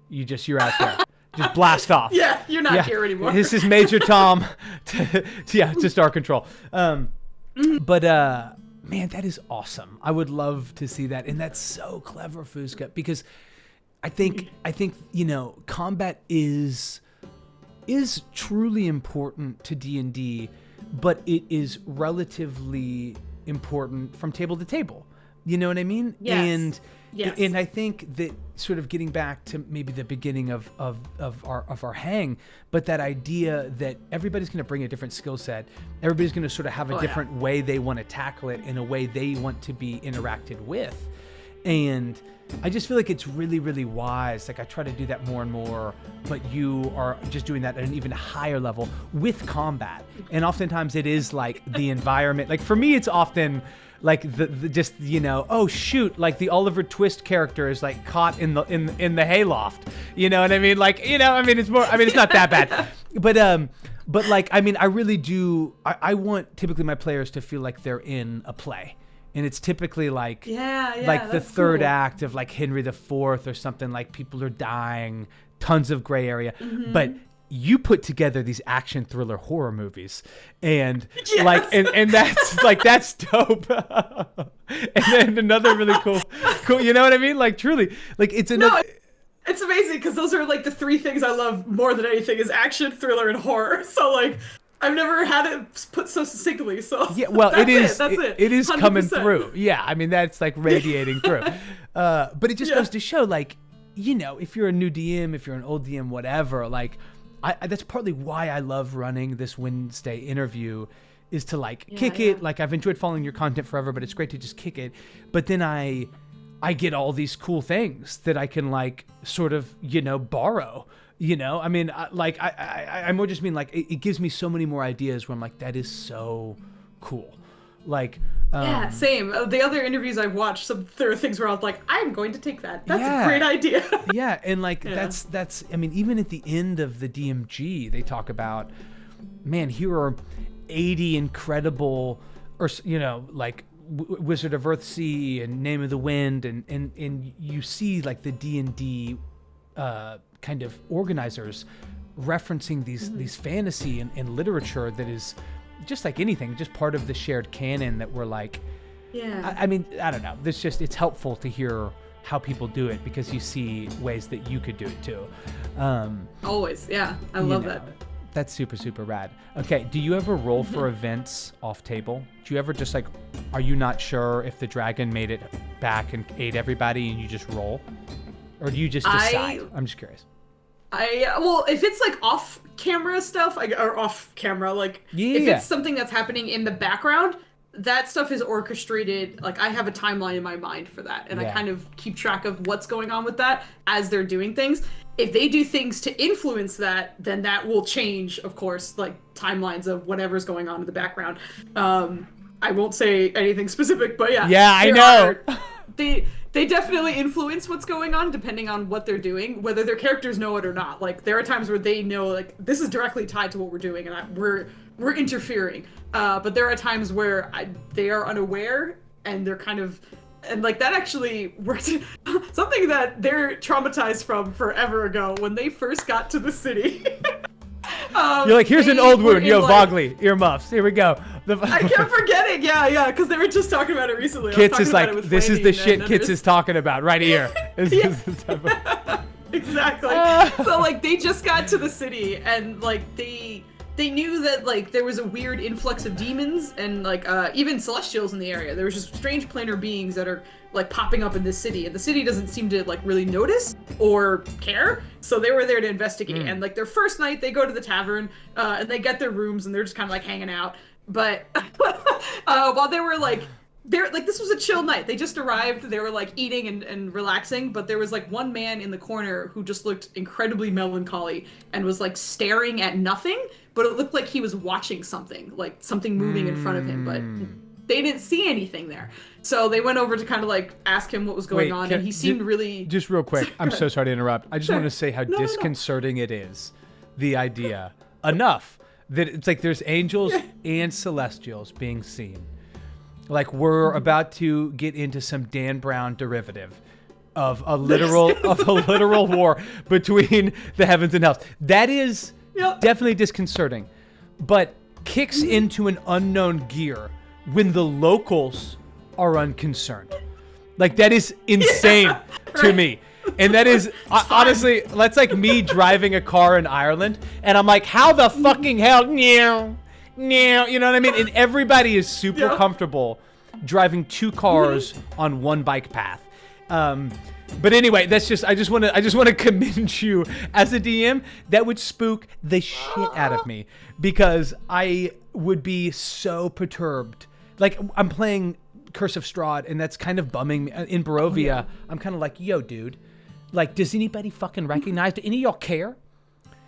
you're out there. Just blast off. Yeah, you're not here anymore. This is Major Tom to Star Control. But man, that is awesome. I would love to see that. And that's so clever, Fuzka, because I think you know, combat is truly important to D&D, but it is relatively important from table to table. You know what I mean? Yes. And I think that sort of getting back to maybe the beginning of our hang, but that idea that everybody's going to bring a different skill set, everybody's going to sort of have a different way they want to tackle it, in a way they want to be interacted with, and I just feel like it's really, really wise. Like I try to do that more and more, but you are just doing that at an even higher level with combat, and oftentimes it is like the environment. Like for me, it's often like the just, you know, oh shoot, like the Oliver Twist character is like caught in the hayloft, you know what I mean? Like, you know, I mean, it's not that bad, but like, I mean, I really do. I want typically my players to feel like they're in a play, and it's typically like like the third act of like Henry IV or something. Like people are dying, tons of gray area, but you put together these action thriller horror movies, and like, and that's like, that's dope. And then another really cool, you know what I mean? Like truly, like it's another. No, it's amazing because those are like the 3 things I love more than anything is action, thriller, and horror. So like, I've never had it put so succinctly. So yeah, well, that's it. It is 100%. coming through. Yeah, I mean that's like radiating through. But it just goes to show, like, you know, if you're a new DM, if you're an old DM, whatever, like. That's partly why I love running this Wednesday interview, is to like kick it. Like I've enjoyed following your content forever, but it's great to just kick it. But then I get all these cool things that I can like sort of, you know, borrow, you know, I mean, I more just mean like, it gives me so many more ideas where I'm like, that is so cool. Like, yeah, same. The other interviews I've watched, there are things where I was like, I'm going to take that. That's a great idea. Yeah, and like that's. I mean, even at the end of the DMG, they talk about, man, here are 80 incredible, or you know, like Wizard of Earthsea and Name of the Wind, and you see like the D&D kind of organizers referencing these fantasy and literature that is. Just like anything, just part of the shared canon that we're like, I mean, I don't know. It's helpful to hear how people do it, because you see ways that you could do it too. Always, yeah. I love that. That's super, super rad. Okay, do you ever roll for events off table? Do you ever just like, are you not sure if the dragon made it back and ate everybody and you just roll? Or do you just decide? I'm just curious. Well, if it's like off camera stuff, or off camera, like if it's something that's happening in the background, that stuff is orchestrated. Like I have a timeline in my mind for that, and I kind of keep track of what's going on with that as they're doing things. If they do things to influence that, then that will change, of course, like timelines of whatever's going on in the background. I won't say anything specific, but yeah. Yeah, I know. they definitely influence what's going on depending on what they're doing, whether their characters know it or not. Like there are times where they know like this is directly tied to what we're doing and we're interfering. But there are times where they are unaware and they're kind of, and like that actually worked. Something that they're traumatized from forever ago when they first got to the city. You're like, here's an old wound. Yo, Vogley, earmuffs. Here we go. I kept forgetting. Yeah, because they were just talking about it recently. Kits is like, this is the shit Kits is talking about right here. Exactly. So like they just got to the city and like they knew that like there was a weird influx of demons and like even celestials in the area. There was just strange planar beings that are like popping up in this city, and the city doesn't seem to like really notice or care. So they were there to investigate. And like their first night, they go to the tavern and they get their rooms and they're just kind of like hanging out. But while they were like, this was a chill night. They just arrived. They were like eating and relaxing, but there was like one man in the corner who just looked incredibly melancholy and was like staring at nothing, but it looked like he was watching something, like something moving in front of him, but they didn't see anything there. So they went over to kind of like ask him what was going on, and he seemed really... Just real quick, I'm so sorry to interrupt. I just want to say how disconcerting it is, the idea, enough, that it's like there's angels and celestials being seen. Like we're about to get into some Dan Brown derivative of a literal war between the heavens and hells. That is definitely disconcerting, but kicks into an unknown gear when the locals are unconcerned. Like that is insane to me. And that is honestly, that's like me driving a car in Ireland and I'm like, how the fucking hell, you know what I mean? And everybody is super comfortable driving two cars on one bike path. But anyway, that's just, I just want to commend you as a DM. That would spook the shit out of me because I would be so perturbed. Like I'm playing Curse of Strahd and that's kind of bumming me. In Barovia. I'm kind of like, yo, dude, like, does anybody fucking recognize? Do any of y'all care?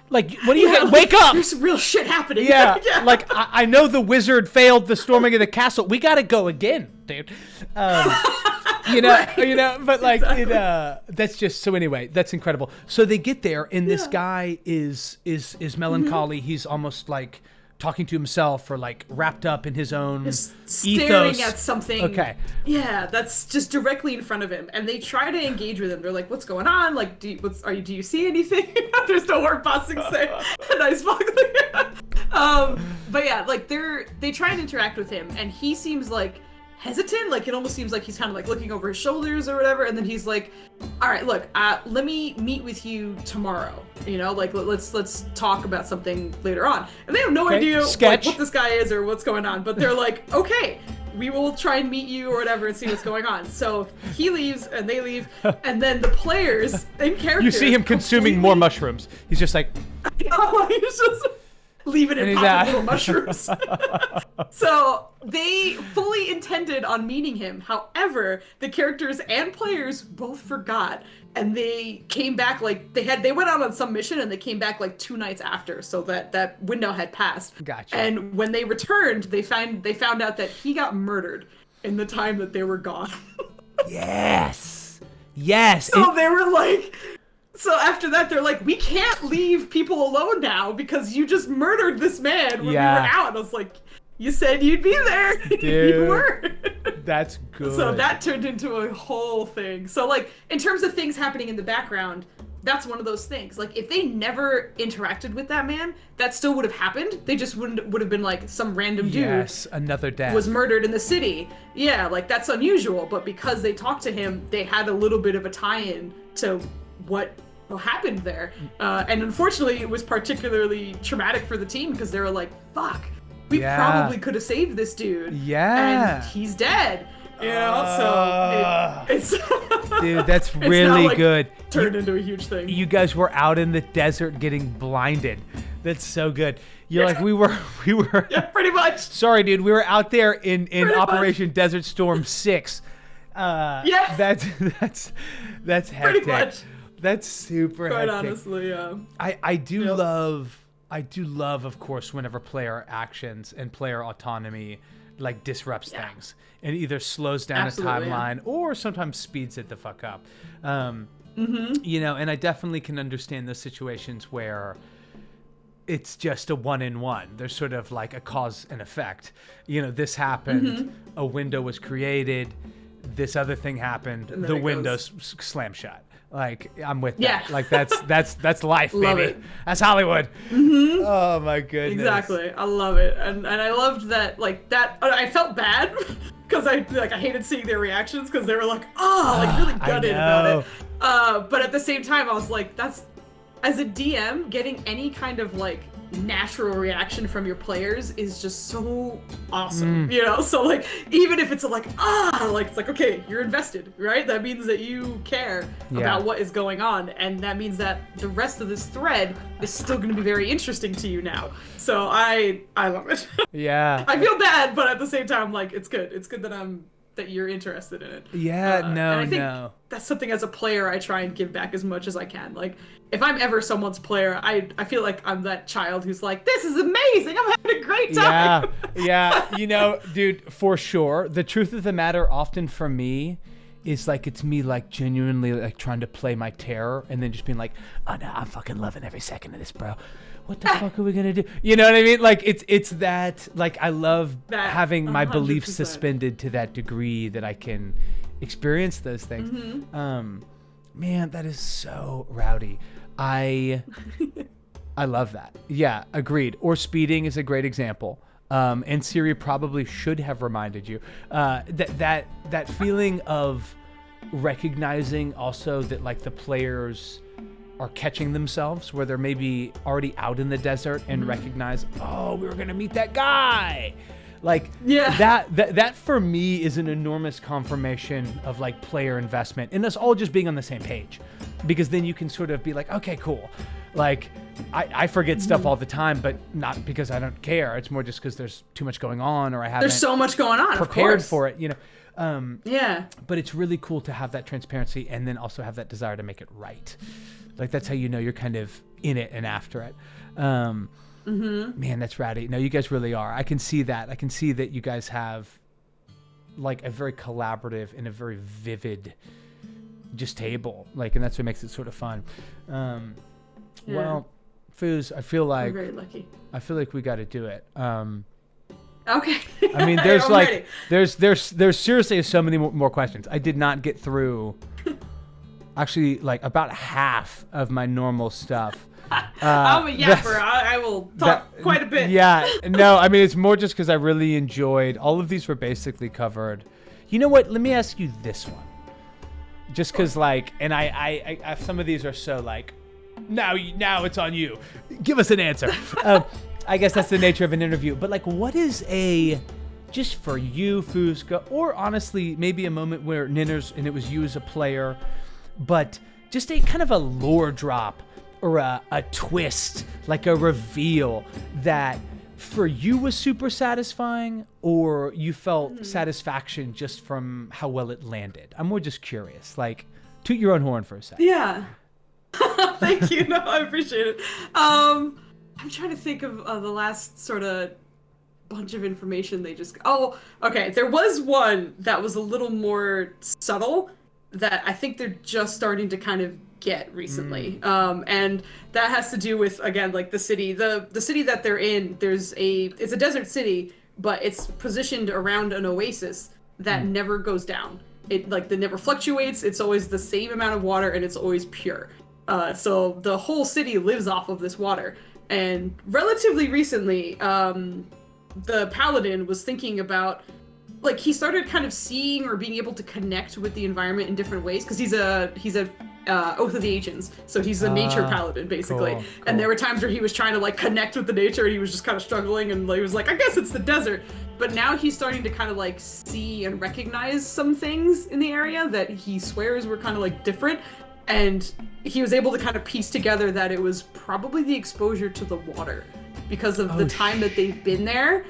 Like, what do you get? Wake up! There's some real shit happening. Yeah, like, I know the wizard failed the storming of the castle. We gotta go again, dude. But like, that's just, so anyway, that's incredible. So they get there, and this guy is melancholy. He's almost like talking to himself or like wrapped up in his own staring ethos. at something. Okay. Yeah, that's just directly in front of him, and they try to engage with him. They're like, "What's going on? Like, do you see anything?" There's no word passing say. Nice Vogley. But yeah, like they try and interact with him, and he seems like hesitant. Like it almost seems like he's kind of like looking over his shoulders or whatever. And then he's like, "All right, look, let me meet with you tomorrow. You know, like let's talk about something later on." And they have no idea like, what this guy is or what's going on. But they're like, "Okay, we will try and meet you or whatever and see what's going on." So he leaves and they leave, and then the players in character. You see him consuming more mushrooms. He's just like, he's just leaving it popping little mushrooms. So they fully intended on meeting him. However, the characters and players both forgot, and they came back like they went out on some mission and they came back like 2 nights after, so that window had passed. Gotcha. And when they returned, they found out that he got murdered in the time that they were gone. Yes. So they were like. So after that, they're like, we can't leave people alone now because you just murdered this man when we were out. And I was like, you said you'd be there. Dude, you were. That's good. So that turned into a whole thing. So like, in terms of things happening in the background, that's one of those things. Like, if they never interacted with that man, that still would have happened. They just would have been like some random dude. Yes, another death. Was murdered in the city. Yeah, like that's unusual. But because they talked to him, they had a little bit of a tie-in to what happened there. And unfortunately, it was particularly traumatic for the team because they were like, fuck, we probably could have saved this dude. Yeah. And he's dead. You know, so it's dude, that's really now, good. Turned into a huge thing. You guys were out in the desert getting blinded. That's so good. You're like, we were yeah, pretty much. Sorry, dude, we were out there in Operation Desert Storm 6. That's hectic. Pretty much. That's super Quite hectic. honestly, yeah. I do love, of course, whenever player actions and player autonomy like disrupts things. It either slows down a timeline or sometimes speeds it the fuck up. You know, and I definitely can understand those situations where it's just a 1-in-1. There's sort of like a cause and effect. You know, this happened, a window was created, this other thing happened, the window slammed shut. Like, I'm with that. Like, that's life, Love baby. it. That's Hollywood. Oh my goodness. Exactly. I love it. And I loved that, like, that, I felt bad because I hated seeing their reactions because they were like, really gutted about it. But at the same time, I was like, that's, as a DM, getting any kind of like natural reaction from your players is just so awesome, you know? So like, even if it's like, it's like, okay, you're invested, right? That means that you care about what is going on. And that means that the rest of this thread is still going to be very interesting to you now. So I love it. Yeah. I feel bad, but at the same time, like, it's good. It's good that you're interested in it. Yeah, and I think that's something as a player I try and give back as much as I can. Like, if I'm ever someone's player, I feel like I'm that child who's like, this is amazing, I'm having a great time. Yeah, you know, dude, for sure. The truth of the matter often for me is like, it's me like genuinely like trying to play my terror and then just being like, oh no, I'm fucking loving every second of this, bro. What the fuck are we gonna do? You know what I mean? Like, it's that, like, I love having my 100%. Beliefs suspended to that degree that I can experience those things. Man, that is so rowdy. I love that. Yeah, agreed. Or speeding is a great example. And Siri probably should have reminded you that feeling of recognizing also that like the players are catching themselves where they're maybe already out in the desert and recognize, oh, we were gonna meet that guy. Like, that for me is an enormous confirmation of like player investment and us all just being on the same page, because then you can sort of be like, okay, cool. Like, I forget stuff all the time, but not because I don't care. It's more just because there's too much going on, or I haven't. There's so much going on. Prepared for it, you know. Yeah. But it's really cool to have that transparency and then also have that desire to make it right. Like, that's how you know you're kind of in it and after it. Man, that's rowdy. No, you guys really are. I can see that. I can see that you guys have like a very collaborative and a very vivid just table. Like, and that's what makes it sort of fun. Well, Fooz, I feel like we're very lucky. I feel like we got to do it. Okay. I mean, there's like there's seriously so many more questions. I did not get through actually like about half of my normal stuff. I'm a yapper. I will talk quite a bit. Yeah. No, I mean, it's more just because I really enjoyed all of these were basically covered. You know what? Let me ask you this one. Just because like, and I some of these are so like, now it's on you. Give us an answer. I guess that's the nature of an interview. But like, what is just for you, Fuzka, or honestly, maybe a moment where Ninners, and it was you as a player, but just a kind of a lore drop or a twist, like a reveal that for you was super satisfying, or you felt satisfaction just from how well it landed? I'm more just curious. Like, toot your own horn for a second. Yeah. Thank you. No, I appreciate it. I'm trying to think of the last sort of bunch of information they just... Oh, okay. There was one that was a little more subtle that I think they're just starting to kind of get recently. And that has to do with, again, like the city. The city that they're in, it's a desert city, but it's positioned around an oasis that never goes down. It never fluctuates. It's always the same amount of water, and it's always pure. So the whole city lives off of this water. And relatively recently, the paladin was thinking about, like, he started kind of seeing or being able to connect with the environment in different ways, because he's a Oath of the Ancients, so he's a nature paladin basically. Cool. And there were times where he was trying to like connect with the nature, and he was just kind of struggling, and he was like, I guess it's the desert. But now he's starting to kind of like see and recognize some things in the area that he swears were kind of like different. And he was able to kind of piece together that it was probably the exposure to the water, because of the time that they've been there.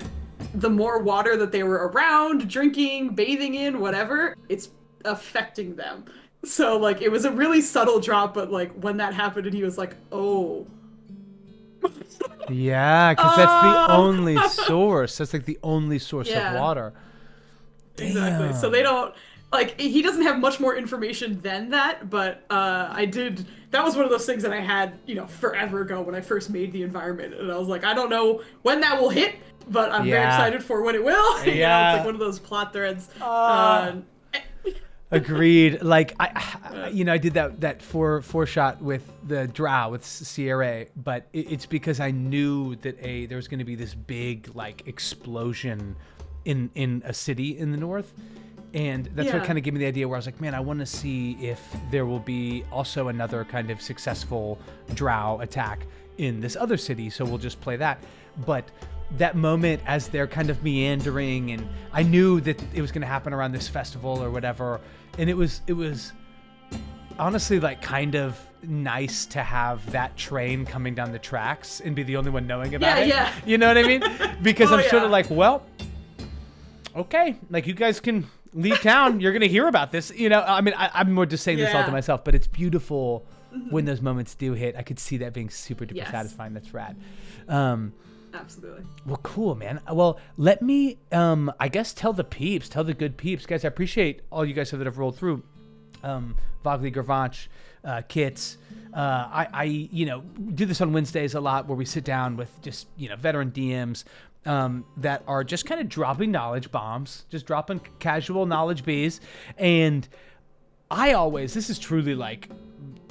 The more water that they were around, drinking, bathing in, whatever, it's affecting them. So like, it was a really subtle drop, but like when that happened and he was like, oh, Yeah, because that's the only source. That's like the only source of water. Exactly. Damn. So they don't he doesn't have much more information than that, but that was one of those things that I had, forever ago when I first made the environment, and I was like, I don't know when that will hit, but I'm very excited for when it will. Yeah. It's like one of those plot threads. Agreed. Like I did that four shot with the Drow with Sierra, but it's because I knew that there was going to be this big like explosion in a city in the north, and that's what kind of gave me the idea where I was like, man, I want to see if there will be also another kind of successful Drow attack in this other city, so we'll just play that. But that moment as they're kind of meandering, and I knew that it was going to happen around this festival or whatever, and it was honestly like kind of nice to have that train coming down the tracks and be the only one knowing about it. Yeah. You know what I mean? Because I'm sort of like, well, okay, like you guys can leave town. You're going to hear about this. I mean, I'm more just saying this all to myself, but it's beautiful when those moments do hit. I could see that being super duper satisfying. That's rad. Absolutely. Well, cool, man. Well, let me, I guess, tell the good peeps. Guys, I appreciate all you guys that have rolled through. Vogly, Gravanch, Kits. I do this on Wednesdays a lot where we sit down with just, veteran DMs that are just kind of dropping knowledge bombs, just dropping casual knowledge bees. And this is truly like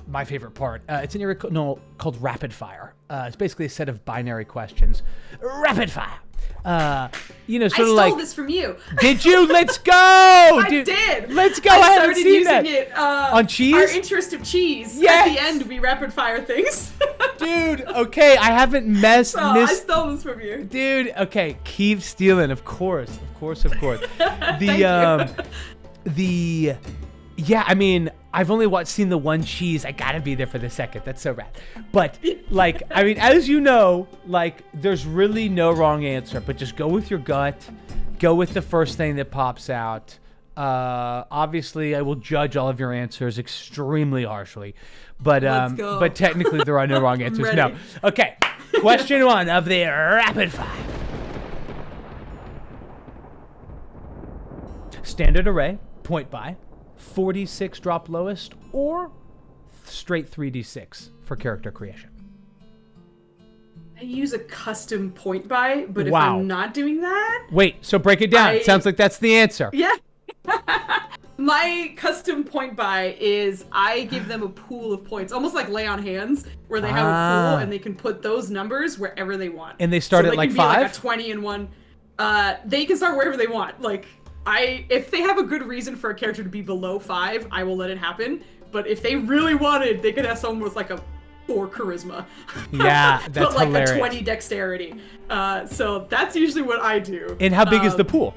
my favorite part. It's an area called Rapid Fire. It's basically a set of binary questions. Rapid Fire. Sort of like. I stole this from you. Did you? Let's go, dude. I did. Let's go. I haven't seen that. It on cheese. Our interest of cheese. Yes. At the end, we rapid fire things. Dude, okay, I haven't missed. I stole this from you. Dude, okay, keep stealing, of course. Yeah, I mean, I've only seen the one cheese. I gotta be there for the second. That's so rad. But, like, I mean, as you know, like, there's really no wrong answer. But just go with your gut. Go with the first thing that pops out. Obviously, I will judge all of your answers extremely harshly. But technically, there are no wrong answers. No. Okay. Question 1 of the rapid fire. Standard array, point buy. 46 drop lowest, or straight 3d6 for character creation? I use a custom point buy, but if I'm not doing that... Wait, so break it down. Sounds like that's the answer. Yeah. My custom point buy is I give them a pool of points, almost like Lay on Hands, where they have a pool and they can put those numbers wherever they want. And they start at like 5? Like a 20 in one. They can start wherever they want. Like, if they have a good reason for a character to be below 5, I will let it happen. But if they really wanted, they could have someone with like a 4 charisma. Yeah, that's but like hilarious. a 20 dexterity. So that's usually what I do. And how big is the pool?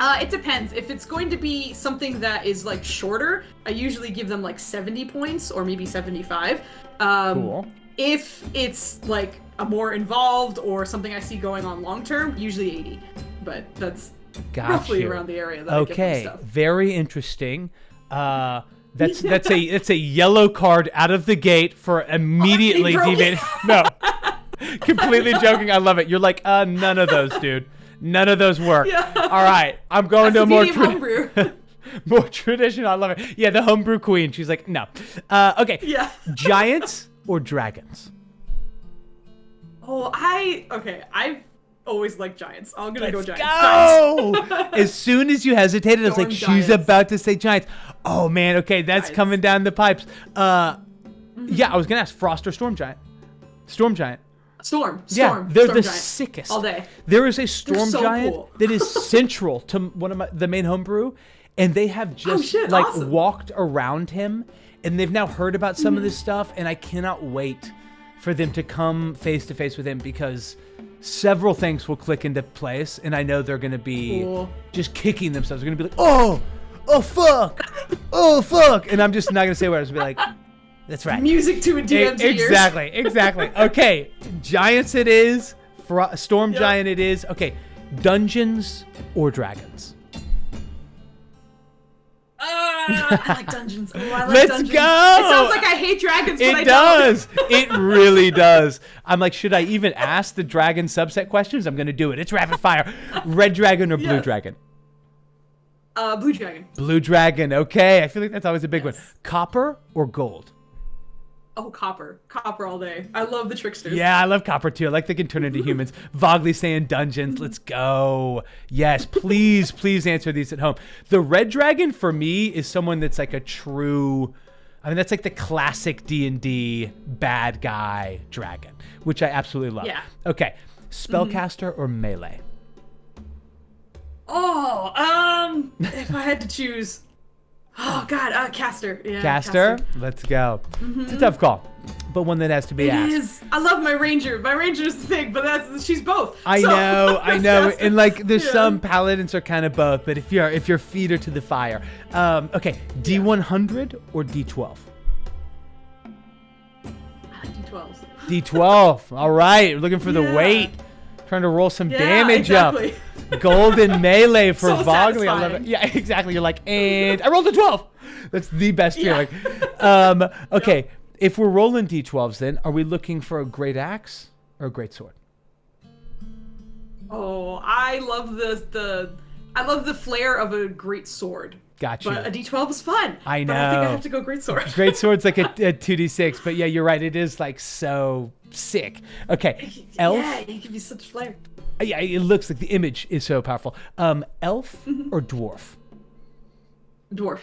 It depends. If it's going to be something that is like shorter, I usually give them like 70 points or maybe 75. Cool. If it's like a more involved or something I see going on long term, usually 80. But that's roughly around the area that I get them stuff. Very interesting. That's a yellow card out of the gate for immediately deviating. No, completely joking. I love it. You're like, none of those, dude. None of those work. Yeah. All right, I'm going to a more more traditional. I love it. Yeah, the homebrew queen. She's like, no. Okay. Yeah. Giants or dragons? Oh, I've always liked giants. I'm gonna go giants. Go! As soon as you hesitated, I was like, she's about to say giants. Oh man, okay, that's coming down the pipes. Yeah, I was gonna ask frost or storm giant. Storm giant. Storm. Yeah, they're storm the giant. sickest. All day. There is a storm giant cool. that is central to one of the main homebrew, and they have just awesome. walked around him, and they've now heard about some of this stuff, and I cannot wait for them to come face to face with him, because several things will click into place, and I know they're going to be just kicking themselves. They're going to be like, oh fuck, and I'm just not going to say what I was going to be like. That's right. Music to a DM's ears. Exactly. Okay, giants it is. Storm giant it is. Okay, dungeons or dragons? I like dungeons. Oh, I like Let's dungeons. go! It sounds like I hate dragons, but I It don't. does. It really does. I'm like, should I even ask the dragon subset questions? I'm going to do it. It's rapid fire. Red dragon or blue Yes. dragon? Blue dragon. Blue dragon. Okay. I feel like that's always a big Yes. one. Copper or gold? Oh, copper. Copper all day. I love the tricksters. Yeah, I love copper too. I like they can turn into humans. Vogley saying dungeons. Let's go. Yes, please, please answer these at home. The red dragon for me is someone that's like a true, I mean, that's like the classic D&D bad guy dragon, which I absolutely love. Yeah. Okay, spellcaster or melee? Oh, if I had to choose, oh God, caster. Yeah, Caster? Let's go. It's a tough call, but one that has to be It asked. is. I love my ranger. My ranger's the thing, but she's both. I So, know, caster. and like there's Yeah. some paladins are kind of both, but if your feet are to the fire, okay, D100 or D12? I like D12s. D12. All right, looking for the Yeah. weight, trying to roll some Yeah, damage exactly. up. Golden melee for So Vogley. I love it. satisfying. Yeah, exactly. You're like, and I rolled a 12. That's the best Yeah. feeling. Okay, if we're rolling D12s, then are we looking for a great axe or a great sword? Oh, I love the flair of a great sword. Got you. But a D12 is fun. I But I think I know. have to go great sword. Great sword's like a 2d6, but yeah, you're right. It is like so sick. Okay, elf. Yeah, you give you such flair. Yeah, it looks like the image is so powerful. Elf or dwarf? Dwarf.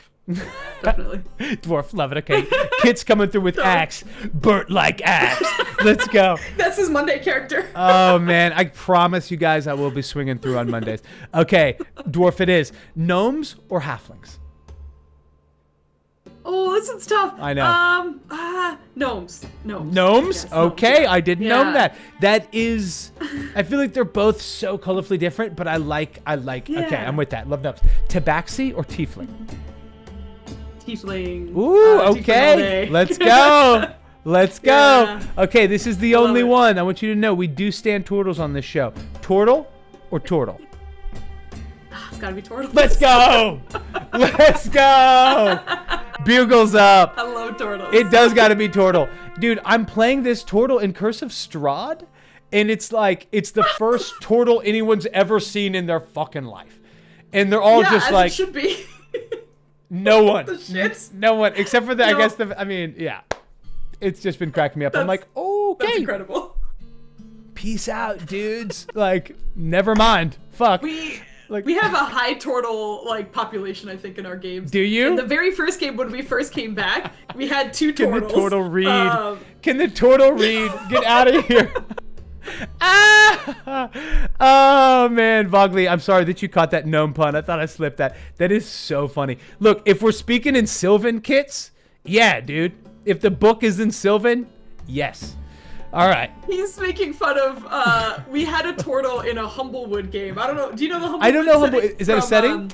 Definitely. Dwarf, love it. Okay, Kit's coming through with axe. Bert like axe. Let's go. That's his Monday character. Oh man, I promise you guys I will be swinging through on Mondays. Okay, dwarf it is. Gnomes or halflings? Oh, this one's tough. I know. Gnomes. Gnomes. Gnomes? Yes, Okay, yeah. I didn't know Yeah. that. That is, I feel like they're both so colorfully different, but I like, okay, Yeah. I'm with that. Love gnomes. Tabaxi or tiefling? Tiefling. Ooh, Tiefling all okay. day. Let's go. Let's go. Yeah. Okay, this is the Love only it. one. I want you to know we do stand turtles on this show. Turtle or turtle? It's gotta be turtles. Let's go. Let's go. Bugles up. I love turtles. It does got to be turtle. Dude, I'm playing this turtle in Curse of Strahd, and it's like, it's the first turtle anyone's ever seen in their fucking life. And they're all just as like, it should be. no one. The shits. No one, except for the, I No. guess, I mean, yeah. It's just been cracking me up. I'm like, okay. That's incredible. Peace out, dudes. Like, never mind. Fuck. We have a high turtle population, I think, in our games. Do you? In the very first game when we first came back, we had 2 Can turtles. the turtle read? Can the turtle read? Get out of here. Ah! Oh man, Vogley, I'm sorry that you caught that gnome pun. I thought I slipped that. That is so funny. Look, if we're speaking in Sylvan kits, yeah, dude. If the book is in Sylvan, yes. All right. He's making fun of. We had a turtle in a Humblewood game. I don't know. Do you know the Humblewood? I don't know setting is that a from, setting?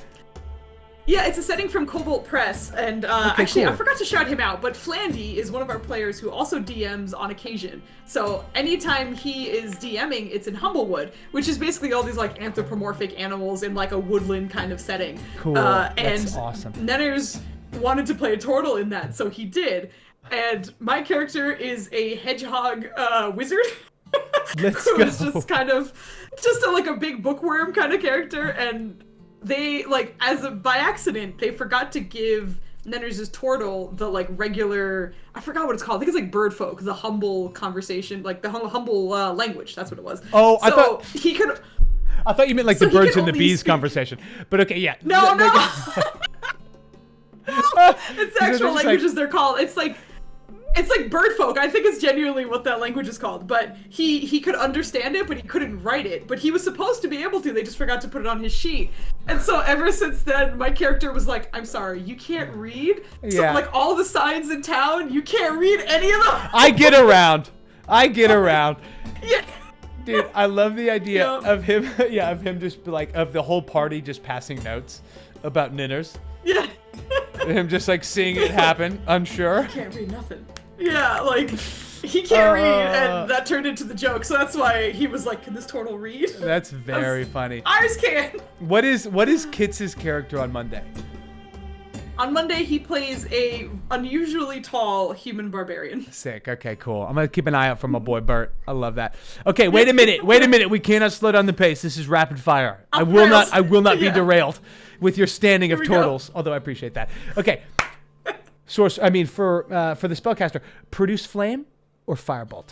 Yeah, it's a setting from Cobalt Press, and Okay, actually, cool. I forgot to shout him out. But Flandy is one of our players who also DMs on occasion. So anytime he is DMing, it's in Humblewood, which is basically all these anthropomorphic animals in a woodland kind of setting. Cool. And That's awesome. Nenners wanted to play a turtle in that, so he did. And my character is a hedgehog wizard. Let's who go. is just kind of a big bookworm kind of character, and they by accident they forgot to give Nenners' turtle the regular, I forgot what it's called. I think it's bird folk, the humble conversation, the humble language. That's what it was. Oh, I so thought he could. I thought you meant So the he birds can and the only bees speak- conversation. But okay, yeah. No, no. It's It's the actual languages they're called. It's like bird folk. I think it's genuinely what that language is called. But he could understand it, but he couldn't write it. But he was supposed to be able to. They just forgot to put it on his sheet. And so ever since then, my character was like, I'm sorry, you can't read? Yeah. So all the signs in town, you can't read any of them? I get around. Yeah. Dude, I love the idea Yeah. of him, of him just of the whole party just passing notes about Ninners. Yeah. And him just seeing it happen, unsure. Can't read nothing. Yeah, he can't read, and that turned into the joke. So that's why he was like, "Can this turtle read?" That's very funny. Ours can. What is Kits' character on Monday? On Monday, he plays a unusually tall human barbarian. Sick. Okay, cool. I'm gonna keep an eye out for my boy Bert. I love that. Okay, wait a minute. Wait a minute. We cannot slow down the pace. This is rapid fire. I will not be derailed with your standing of turtles. Although I appreciate that. Okay. For the spellcaster, produce flame or firebolt.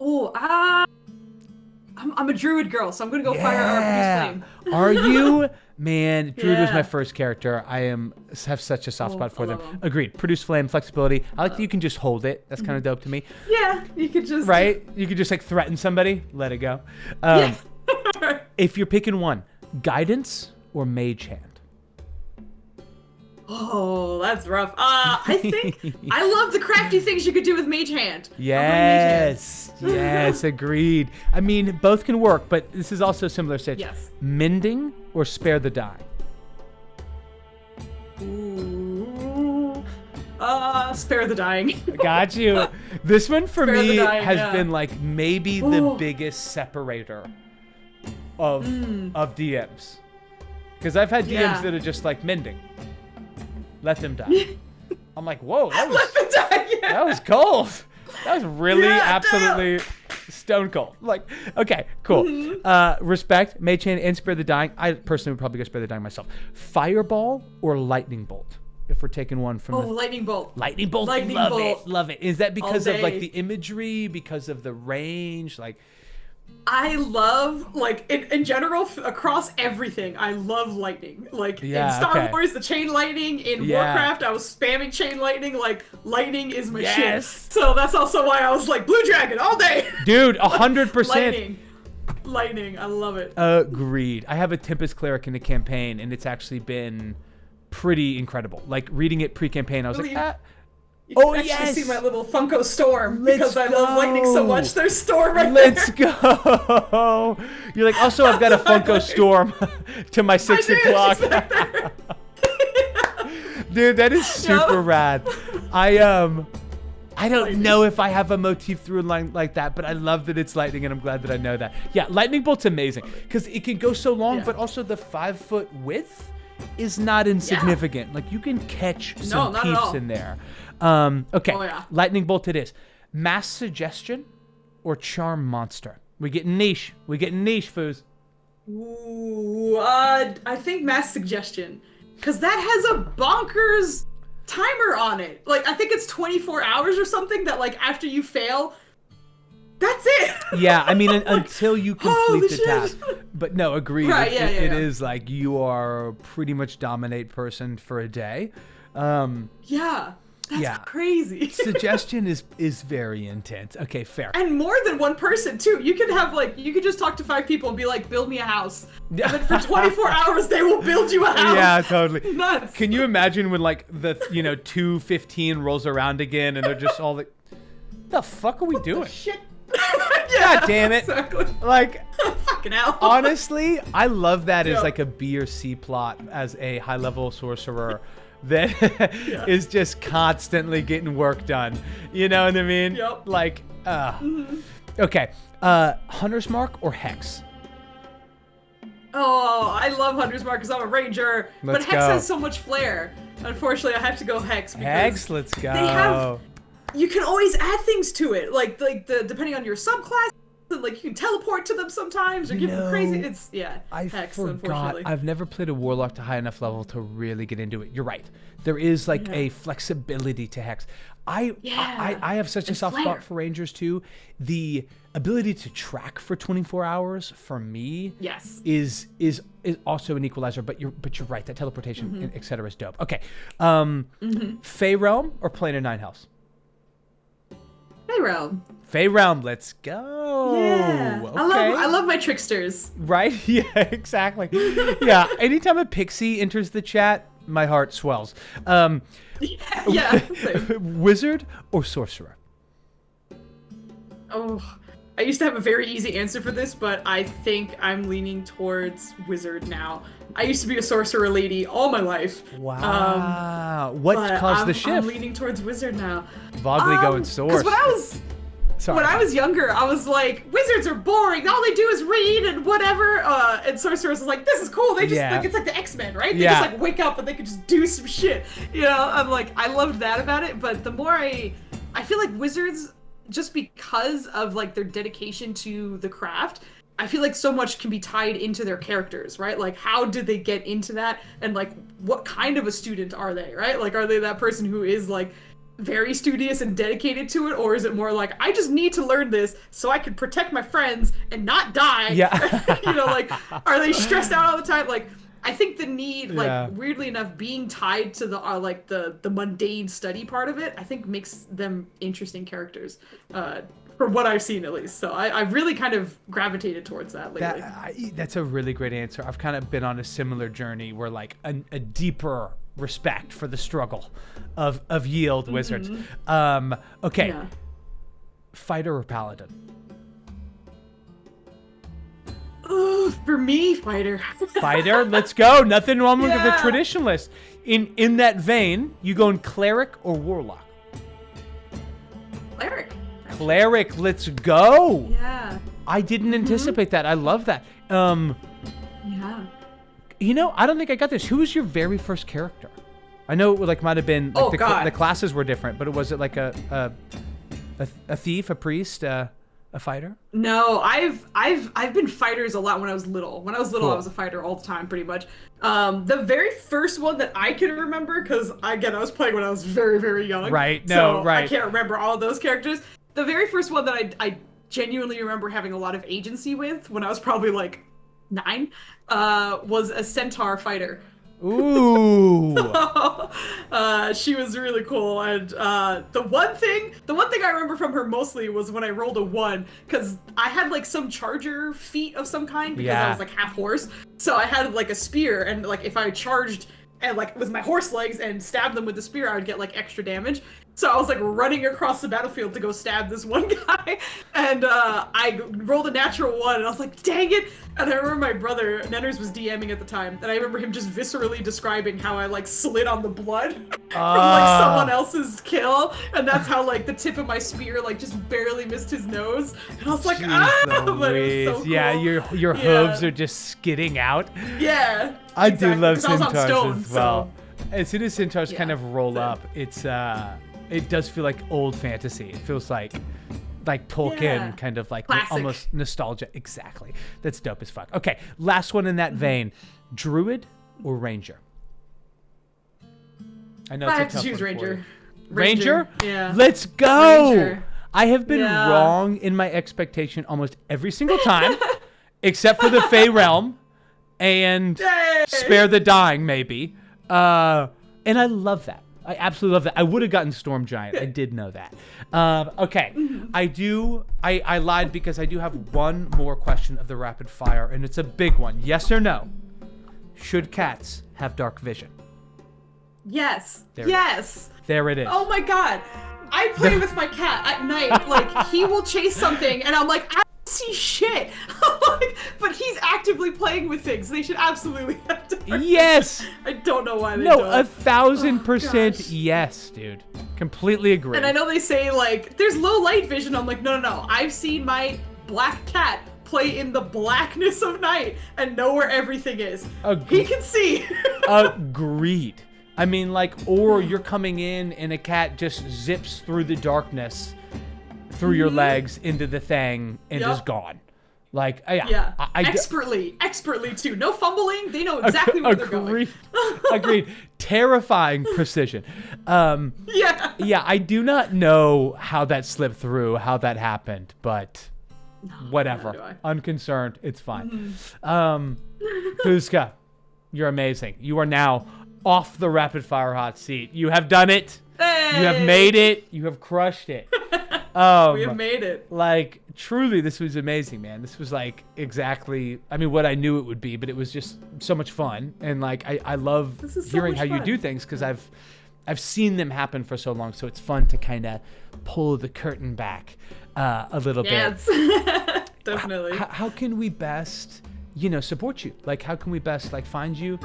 Oh, I'm a druid girl, so I'm gonna go fire or produce flame. Are you? Man, druid was my first character. I have such a soft spot for them. Agreed. Produce flame, flexibility. I like that you can just hold it. That's kind of dope to me. Yeah, you could just You could just like threaten somebody, let it go. If you're picking one, guidance or mage hand. Oh, that's rough. I think I love the crafty things you could do with Mage Hand. Yes, yes, agreed. I mean, both can work, but this is also a similar stage. Yes. Mending or spare the dying? Ooh. Spare the dying. Got you. This one for me has been like maybe the biggest separator of DMs. Because I've had DMs that are just like mending. Let them die. I'm like, whoa, that was cold. That was really absolutely stone cold. Like, okay, cool. Respect, mage hand, and spare the dying. I personally would probably go spare the dying myself. Fireball or lightning bolt? If we're taking one from lightning bolt. Lightning bolt. Love it. Is that because of like the imagery, because of the range, like? I love, like, in general, across everything, I love lightning. Like, in Star Wars, the chain lightning. In Warcraft, I was spamming chain lightning. Like, lightning is my shit. So that's also why I was like, Blue Dragon all day. Dude, 100%. Lightning. I love it. Agreed. I have a Tempest Cleric in the campaign, and it's actually been pretty incredible. Like, reading it pre-campaign, I was like, You can actually see my little Funko Storm because I love lightning so much. There's Storm right there. Let's go. You're like, also, I've got a Funko Storm to my 6 o'clock. Dude, that is super rad. I don't know if I have a motif through line like that, but I love that it's lightning, and I'm glad that I know that. Yeah, lightning bolt's amazing because it can go so long, but also the 5-foot width is not insignificant. Like, you can catch some peeps in there. Okay, lightning bolt it is. Mass suggestion or charm monster? We get niche, Fooz. Ooh, I think mass suggestion, because that has a bonkers timer on it. Like, I think it's 24 hours or something that, like, after you fail, that's it. Yeah, I mean, until you complete the task. But no, agreed. Right, it is like you are pretty much dominate person for a day. That's crazy. Suggestion is very intense. Okay, fair. And more than one person too. You could have you could just talk to 5 people and be like, build me a house. And then for 24 hours they will build you a house. Yeah, totally. Nuts. Can you imagine when like the 2:15 rolls around again and they're just all like, the fuck are we doing? Shit. God damn it. Exactly. Like, fucking hell. Honestly, I love that as like a B or C plot as a high level sorcerer. That is just constantly getting work done. You know what I mean? Yep. Like, okay. Hunter's Mark or Hex? Oh, I love Hunter's Mark because I'm a ranger. But Hex has so much flair. Unfortunately, I have to go Hex. Because Hex, let's go. You can always add things to it. Like depending on your subclass. Like, you can teleport to them sometimes or give them crazy. It's Hex, unfortunately. I've never played a warlock to high enough level to really get into it. You're right. There is like a flexibility to Hex. I have such a soft spot for rangers too. The ability to track for 24 hours for me is also an equalizer. But you're right. That teleportation, et cetera, is dope. Okay, Fey Realm or Planar 9 House? Fey Realm, let's go. Yeah. Okay. I love my tricksters. Right? Yeah, exactly. Yeah. Anytime a pixie enters the chat, my heart swells. Same. Wizard or sorcerer? Oh, I used to have a very easy answer for this, but I think I'm leaning towards wizard now. I used to be a sorcerer lady all my life. Wow. What caused the shift? I'm leaning towards wizard now. Vogley going source. Because when I was younger, I was like, wizards are boring. All they do is read and whatever. And Sorceress is like, this is cool. They just like, it's like the X-Men, right? They just like wake up and they can just do some shit. You know, I'm like, I loved that about it. But the more I feel like wizards, just because of like their dedication to the craft, I feel like so much can be tied into their characters, right? Like, how did they get into that? And like, what kind of a student are they, right? Like, are they that person who is like very studious and dedicated to it? Or is it more like, I just need to learn this so I can protect my friends and not die? Yeah. You know, like, are they stressed out all the time? Like, I think the need, like, weirdly enough, being tied to the like the mundane study part of it, I think makes them interesting characters, for what I've seen at least. So I've really kind of gravitated towards that lately. That's a really great answer. I've kind of been on a similar journey where like a deeper respect for the struggle of yield wizards. Okay, fighter or paladin? For me, fighter. Fighter, let's go. Nothing wrong with the traditionalist. In that vein, you going cleric or warlock? Cleric. Cleric, let's go. Yeah. I didn't anticipate that. I love that. Yeah. You know, I don't think I got this. Who was your very first character? I know it like might have been like the classes were different, but was it like a thief, a priest, a fighter? No, I've been fighters a lot when I was little. When I was little, Cool. I was a fighter all the time, pretty much. The very first one that I can remember, because again, I was playing when I was very, very young. Right. I can't remember all of those characters. The very first one that I genuinely remember having a lot of agency with, when I was probably like 9, was a centaur fighter. Ooh. She was really cool, and the one thing I remember from her mostly was when I rolled a 1, because I had like some charger feat of some kind, because I was like half horse, so I had like a spear, and like if I charged and like with my horse legs and stabbed them with the spear, I would get like extra damage. So I was like running across the battlefield to go stab this one guy, and I rolled a natural 1, and I was like, dang it! And I remember my brother, Nenners, was DMing at the time, and I remember him just viscerally describing how I like slid on the blood from like someone else's kill, and that's how like the tip of my spear like just barely missed his nose, and I was like, but it was so cool. Yeah, your hooves are just skidding out. Yeah, I do love centaurs stone, as well. As soon as centaurs kind of roll up, it does feel like old fantasy. It feels like Tolkien, kind of like classic. Almost nostalgia. Exactly. That's dope as fuck. Okay, last one in that vein. Druid or ranger? I know I have it's a to tough choose one for ranger. you. Ranger? Yeah. Let's go. Ranger. I have been wrong in my expectation almost every single time, except for the Fey Realm and Spare the Dying, maybe. And I love that. I absolutely love that. I would have gotten Storm Giant. I did know that. Okay. I lied because I do have one more question of the rapid fire, and it's a big one. Yes or no? Should cats have dark vision? Yes. Yes. There it is. Oh my god. I play with my cat at night. Like, he will chase something, and I'm like, I don't see shit. Like, but he's actively playing with things. They should absolutely have to. Yes. I don't know why they don't. No, 1,000% yes, dude. Completely agree. And I know they say, like, there's low light vision. I'm like, no. I've seen my black cat play in the blackness of night and know where everything is. He can see. Agreed. I mean, like, or you're coming in and a cat just zips through the darkness, through your legs into the thing and is gone. Like, I expertly too. No fumbling. They know exactly where they're going. Agreed. Terrifying precision. Yeah, I do not know how that slipped through, how that happened, but whatever. Unconcerned. It's fine. Fuzka, you're amazing. You are now off the rapid fire hot seat. You have done it. Hey! You have made it. You have crushed it. We have made it. Like, truly, this was amazing, man. This was like exactly, I mean, what I knew it would be, but it was just so much fun. And like, I love hearing how you do things, because I've seen them happen for so long. So it's fun to kind of pull the curtain back a little bit. Yes, definitely. How can we best, support you? Like, how can we best find you?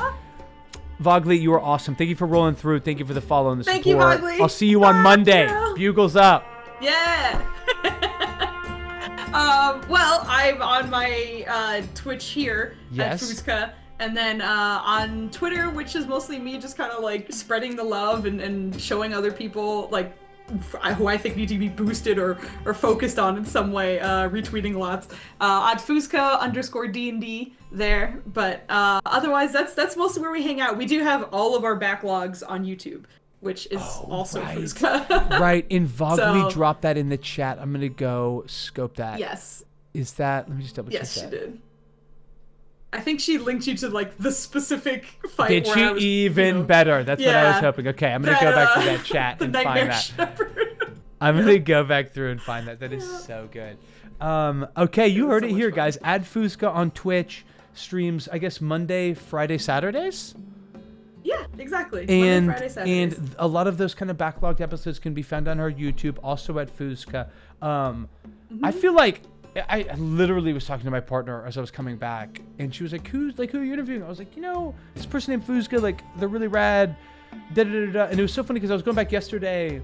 Vogli, you are awesome. Thank you for rolling through. Thank you for the follow and the support. Thank you, Vogli. I'll see you on Monday. Yeah. Bugles up. Yeah. Well, I'm on my Twitch here at Fuzka, and then on Twitter, which is mostly me just kind of like spreading the love and showing other people like who I think need to be boosted or focused on in some way, retweeting lots. At Fuzka_DnD there, but otherwise that's mostly where we hang out. We do have all of our backlogs on YouTube, which is also Fuzka. Right, and Vogly dropped that in the chat. I'm gonna go scope that. Yes. Is that? Let me just double check that. Yes, she did. I think she linked you to like the specific fight. Did she even better? That's what I was hoping. Okay, I'm gonna go back to that chat and find that. Shepherd. I'm gonna go back through and find that. That is so good. Okay, you heard it here, guys. Add Fuzka on Twitch. Streams, I guess, Monday, Friday, Saturdays. Yeah, exactly. And Monday, Friday, Saturdays. And a lot of those kind of backlogged episodes can be found on her YouTube, also at Fuzka. I feel like I literally was talking to my partner as I was coming back, and she was like, who are you interviewing? I was like, this person named Fuzka, like, they're really rad, da-da-da-da. And it was so funny because I was going back yesterday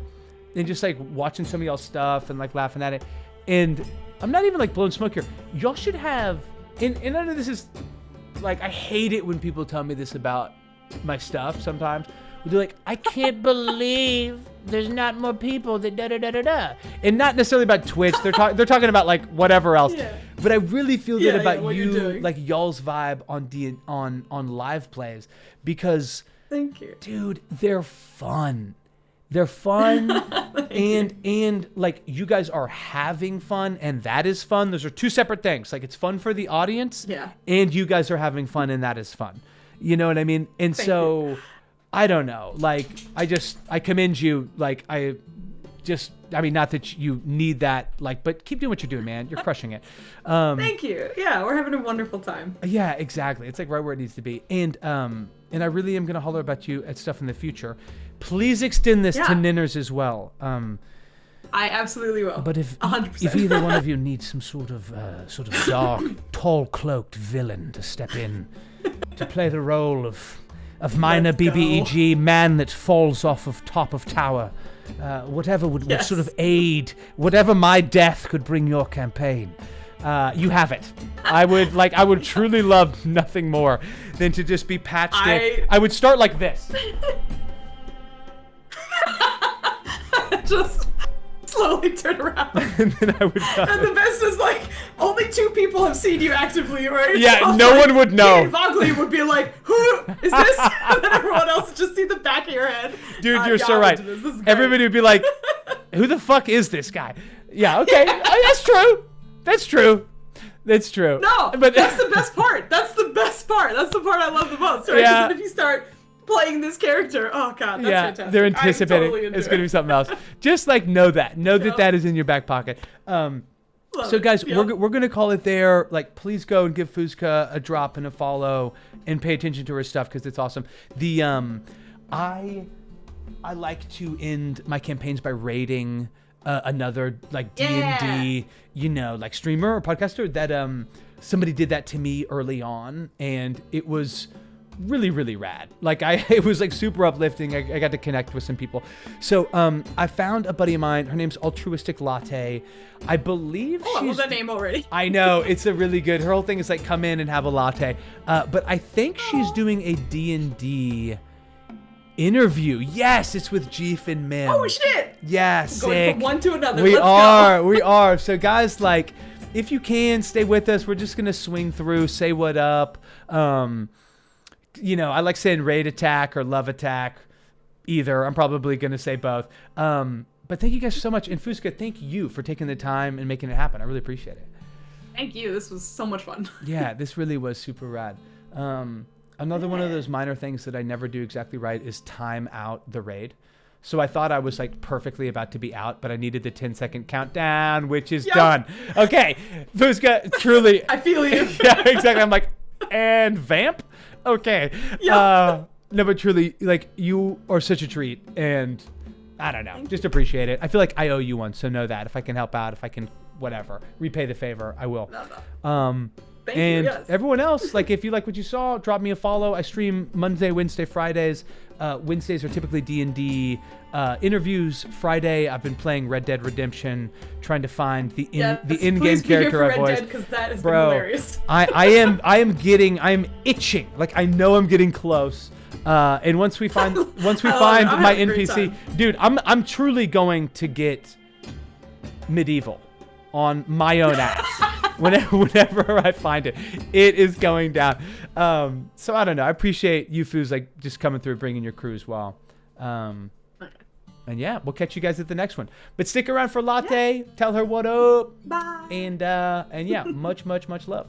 and just, like, watching some of y'all's stuff and, like, laughing at it. And I'm not even, like, blowing smoke here. Y'all should have, and I know this is, like, I hate it when people tell me this about my stuff sometimes. They're like, I can't believe there's not more people that da-da-da-da-da. And not necessarily about Twitch. They're talking about like whatever else. Yeah. But I really feel good about you, like y'all's vibe on LivePlays, because thank you, dude, they're fun. They're fun, and like you guys are having fun, and that is fun. Those are two separate things. Like it's fun for the audience, and you guys are having fun, and that is fun. You know what I mean? And thank you. I don't know. Like, I commend you. Like, I mean, not that you need that, like, but keep doing what you're doing, man. You're crushing it. Thank you. Yeah, we're having a wonderful time. Yeah, exactly. It's like right where it needs to be. And I really am going to holler about you at stuff in the future. Please extend this to Ninners as well. I absolutely will. But if 100%. if either one of you needs some sort of dark, tall-cloaked villain to step in to play the role of minor BBEG, man that falls off of top of tower, whatever would sort of aid, whatever my death could bring your campaign, you have it. I would truly love nothing more than to just be patched in. I would start like this. Just slowly turn around. And then I would and the best is like, only 2 people have seen you actively, right? Yeah, so no one would know. Vogly would be like, who is this? And then everyone else would just see the back of your head. Dude, you're so right. Everybody would be like, who the fuck is this guy? Yeah, okay. That's true. That's true. That's true. No, but that's the best part. That's the best part. That's the part I love the most, right? Yeah. Because if you start playing this character, oh god, that's fantastic. They're anticipating totally it's going to be something else. Just like know that that is in your back pocket. So guys, we're going to call it there. Like, please go and give Fuzka a drop and a follow and pay attention to her stuff because it's awesome. The I like to end my campaigns by rating another like D&D, like streamer or podcaster that somebody did that to me early on, and it was really, really rad. Like it was like super uplifting. I got to connect with some people. So I found a buddy of mine. Her name's Altruistic Latte. I believe I love that name already. I know, it's a really good. Her whole thing is like come in and have a latte. But I think she's doing a D&D interview. Yes, it's with Jeef and Mim. Oh shit! Yeah, sick. Going from one to another. We are. So guys, like, if you can stay with us, we're just gonna swing through, say what up. I like saying raid attack or love attack. Either. I'm probably going to say both. But thank you guys so much. And Fuzka, thank you for taking the time and making it happen. I really appreciate it. Thank you. This was so much fun. Yeah, this really was super rad. Another one of those minor things that I never do exactly right is time out the raid. So I thought I was like perfectly about to be out, but I needed the 10-second countdown, which is done. Okay, Fuzka, truly. I feel you. Yeah, exactly. I'm like, and vamp? Okay. No, but truly, like, you are such a treat, and I don't know, just appreciate it. I feel like I owe you one, so know that. If I can help out, if I can, whatever, repay the favor, I will. No. Thank you, and yes. everyone else, like if you like what you saw, drop me a follow. I stream Monday, Wednesday, Fridays. Wednesdays are typically D&D interviews. Friday, I've been playing Red Dead Redemption, trying to find the in-game character I voiced. Because that has been hilarious. I am itching. Like I know I'm getting close. And once we find my NPC, dude, I'm truly going to get medieval on my own ass. Whenever I find it, it is going down. So I don't know. I appreciate you, Fooz, like just coming through, bringing your crew as well. And yeah, we'll catch you guys at the next one. But stick around for Latte. Yeah. Tell her what up. Bye. And yeah, much love.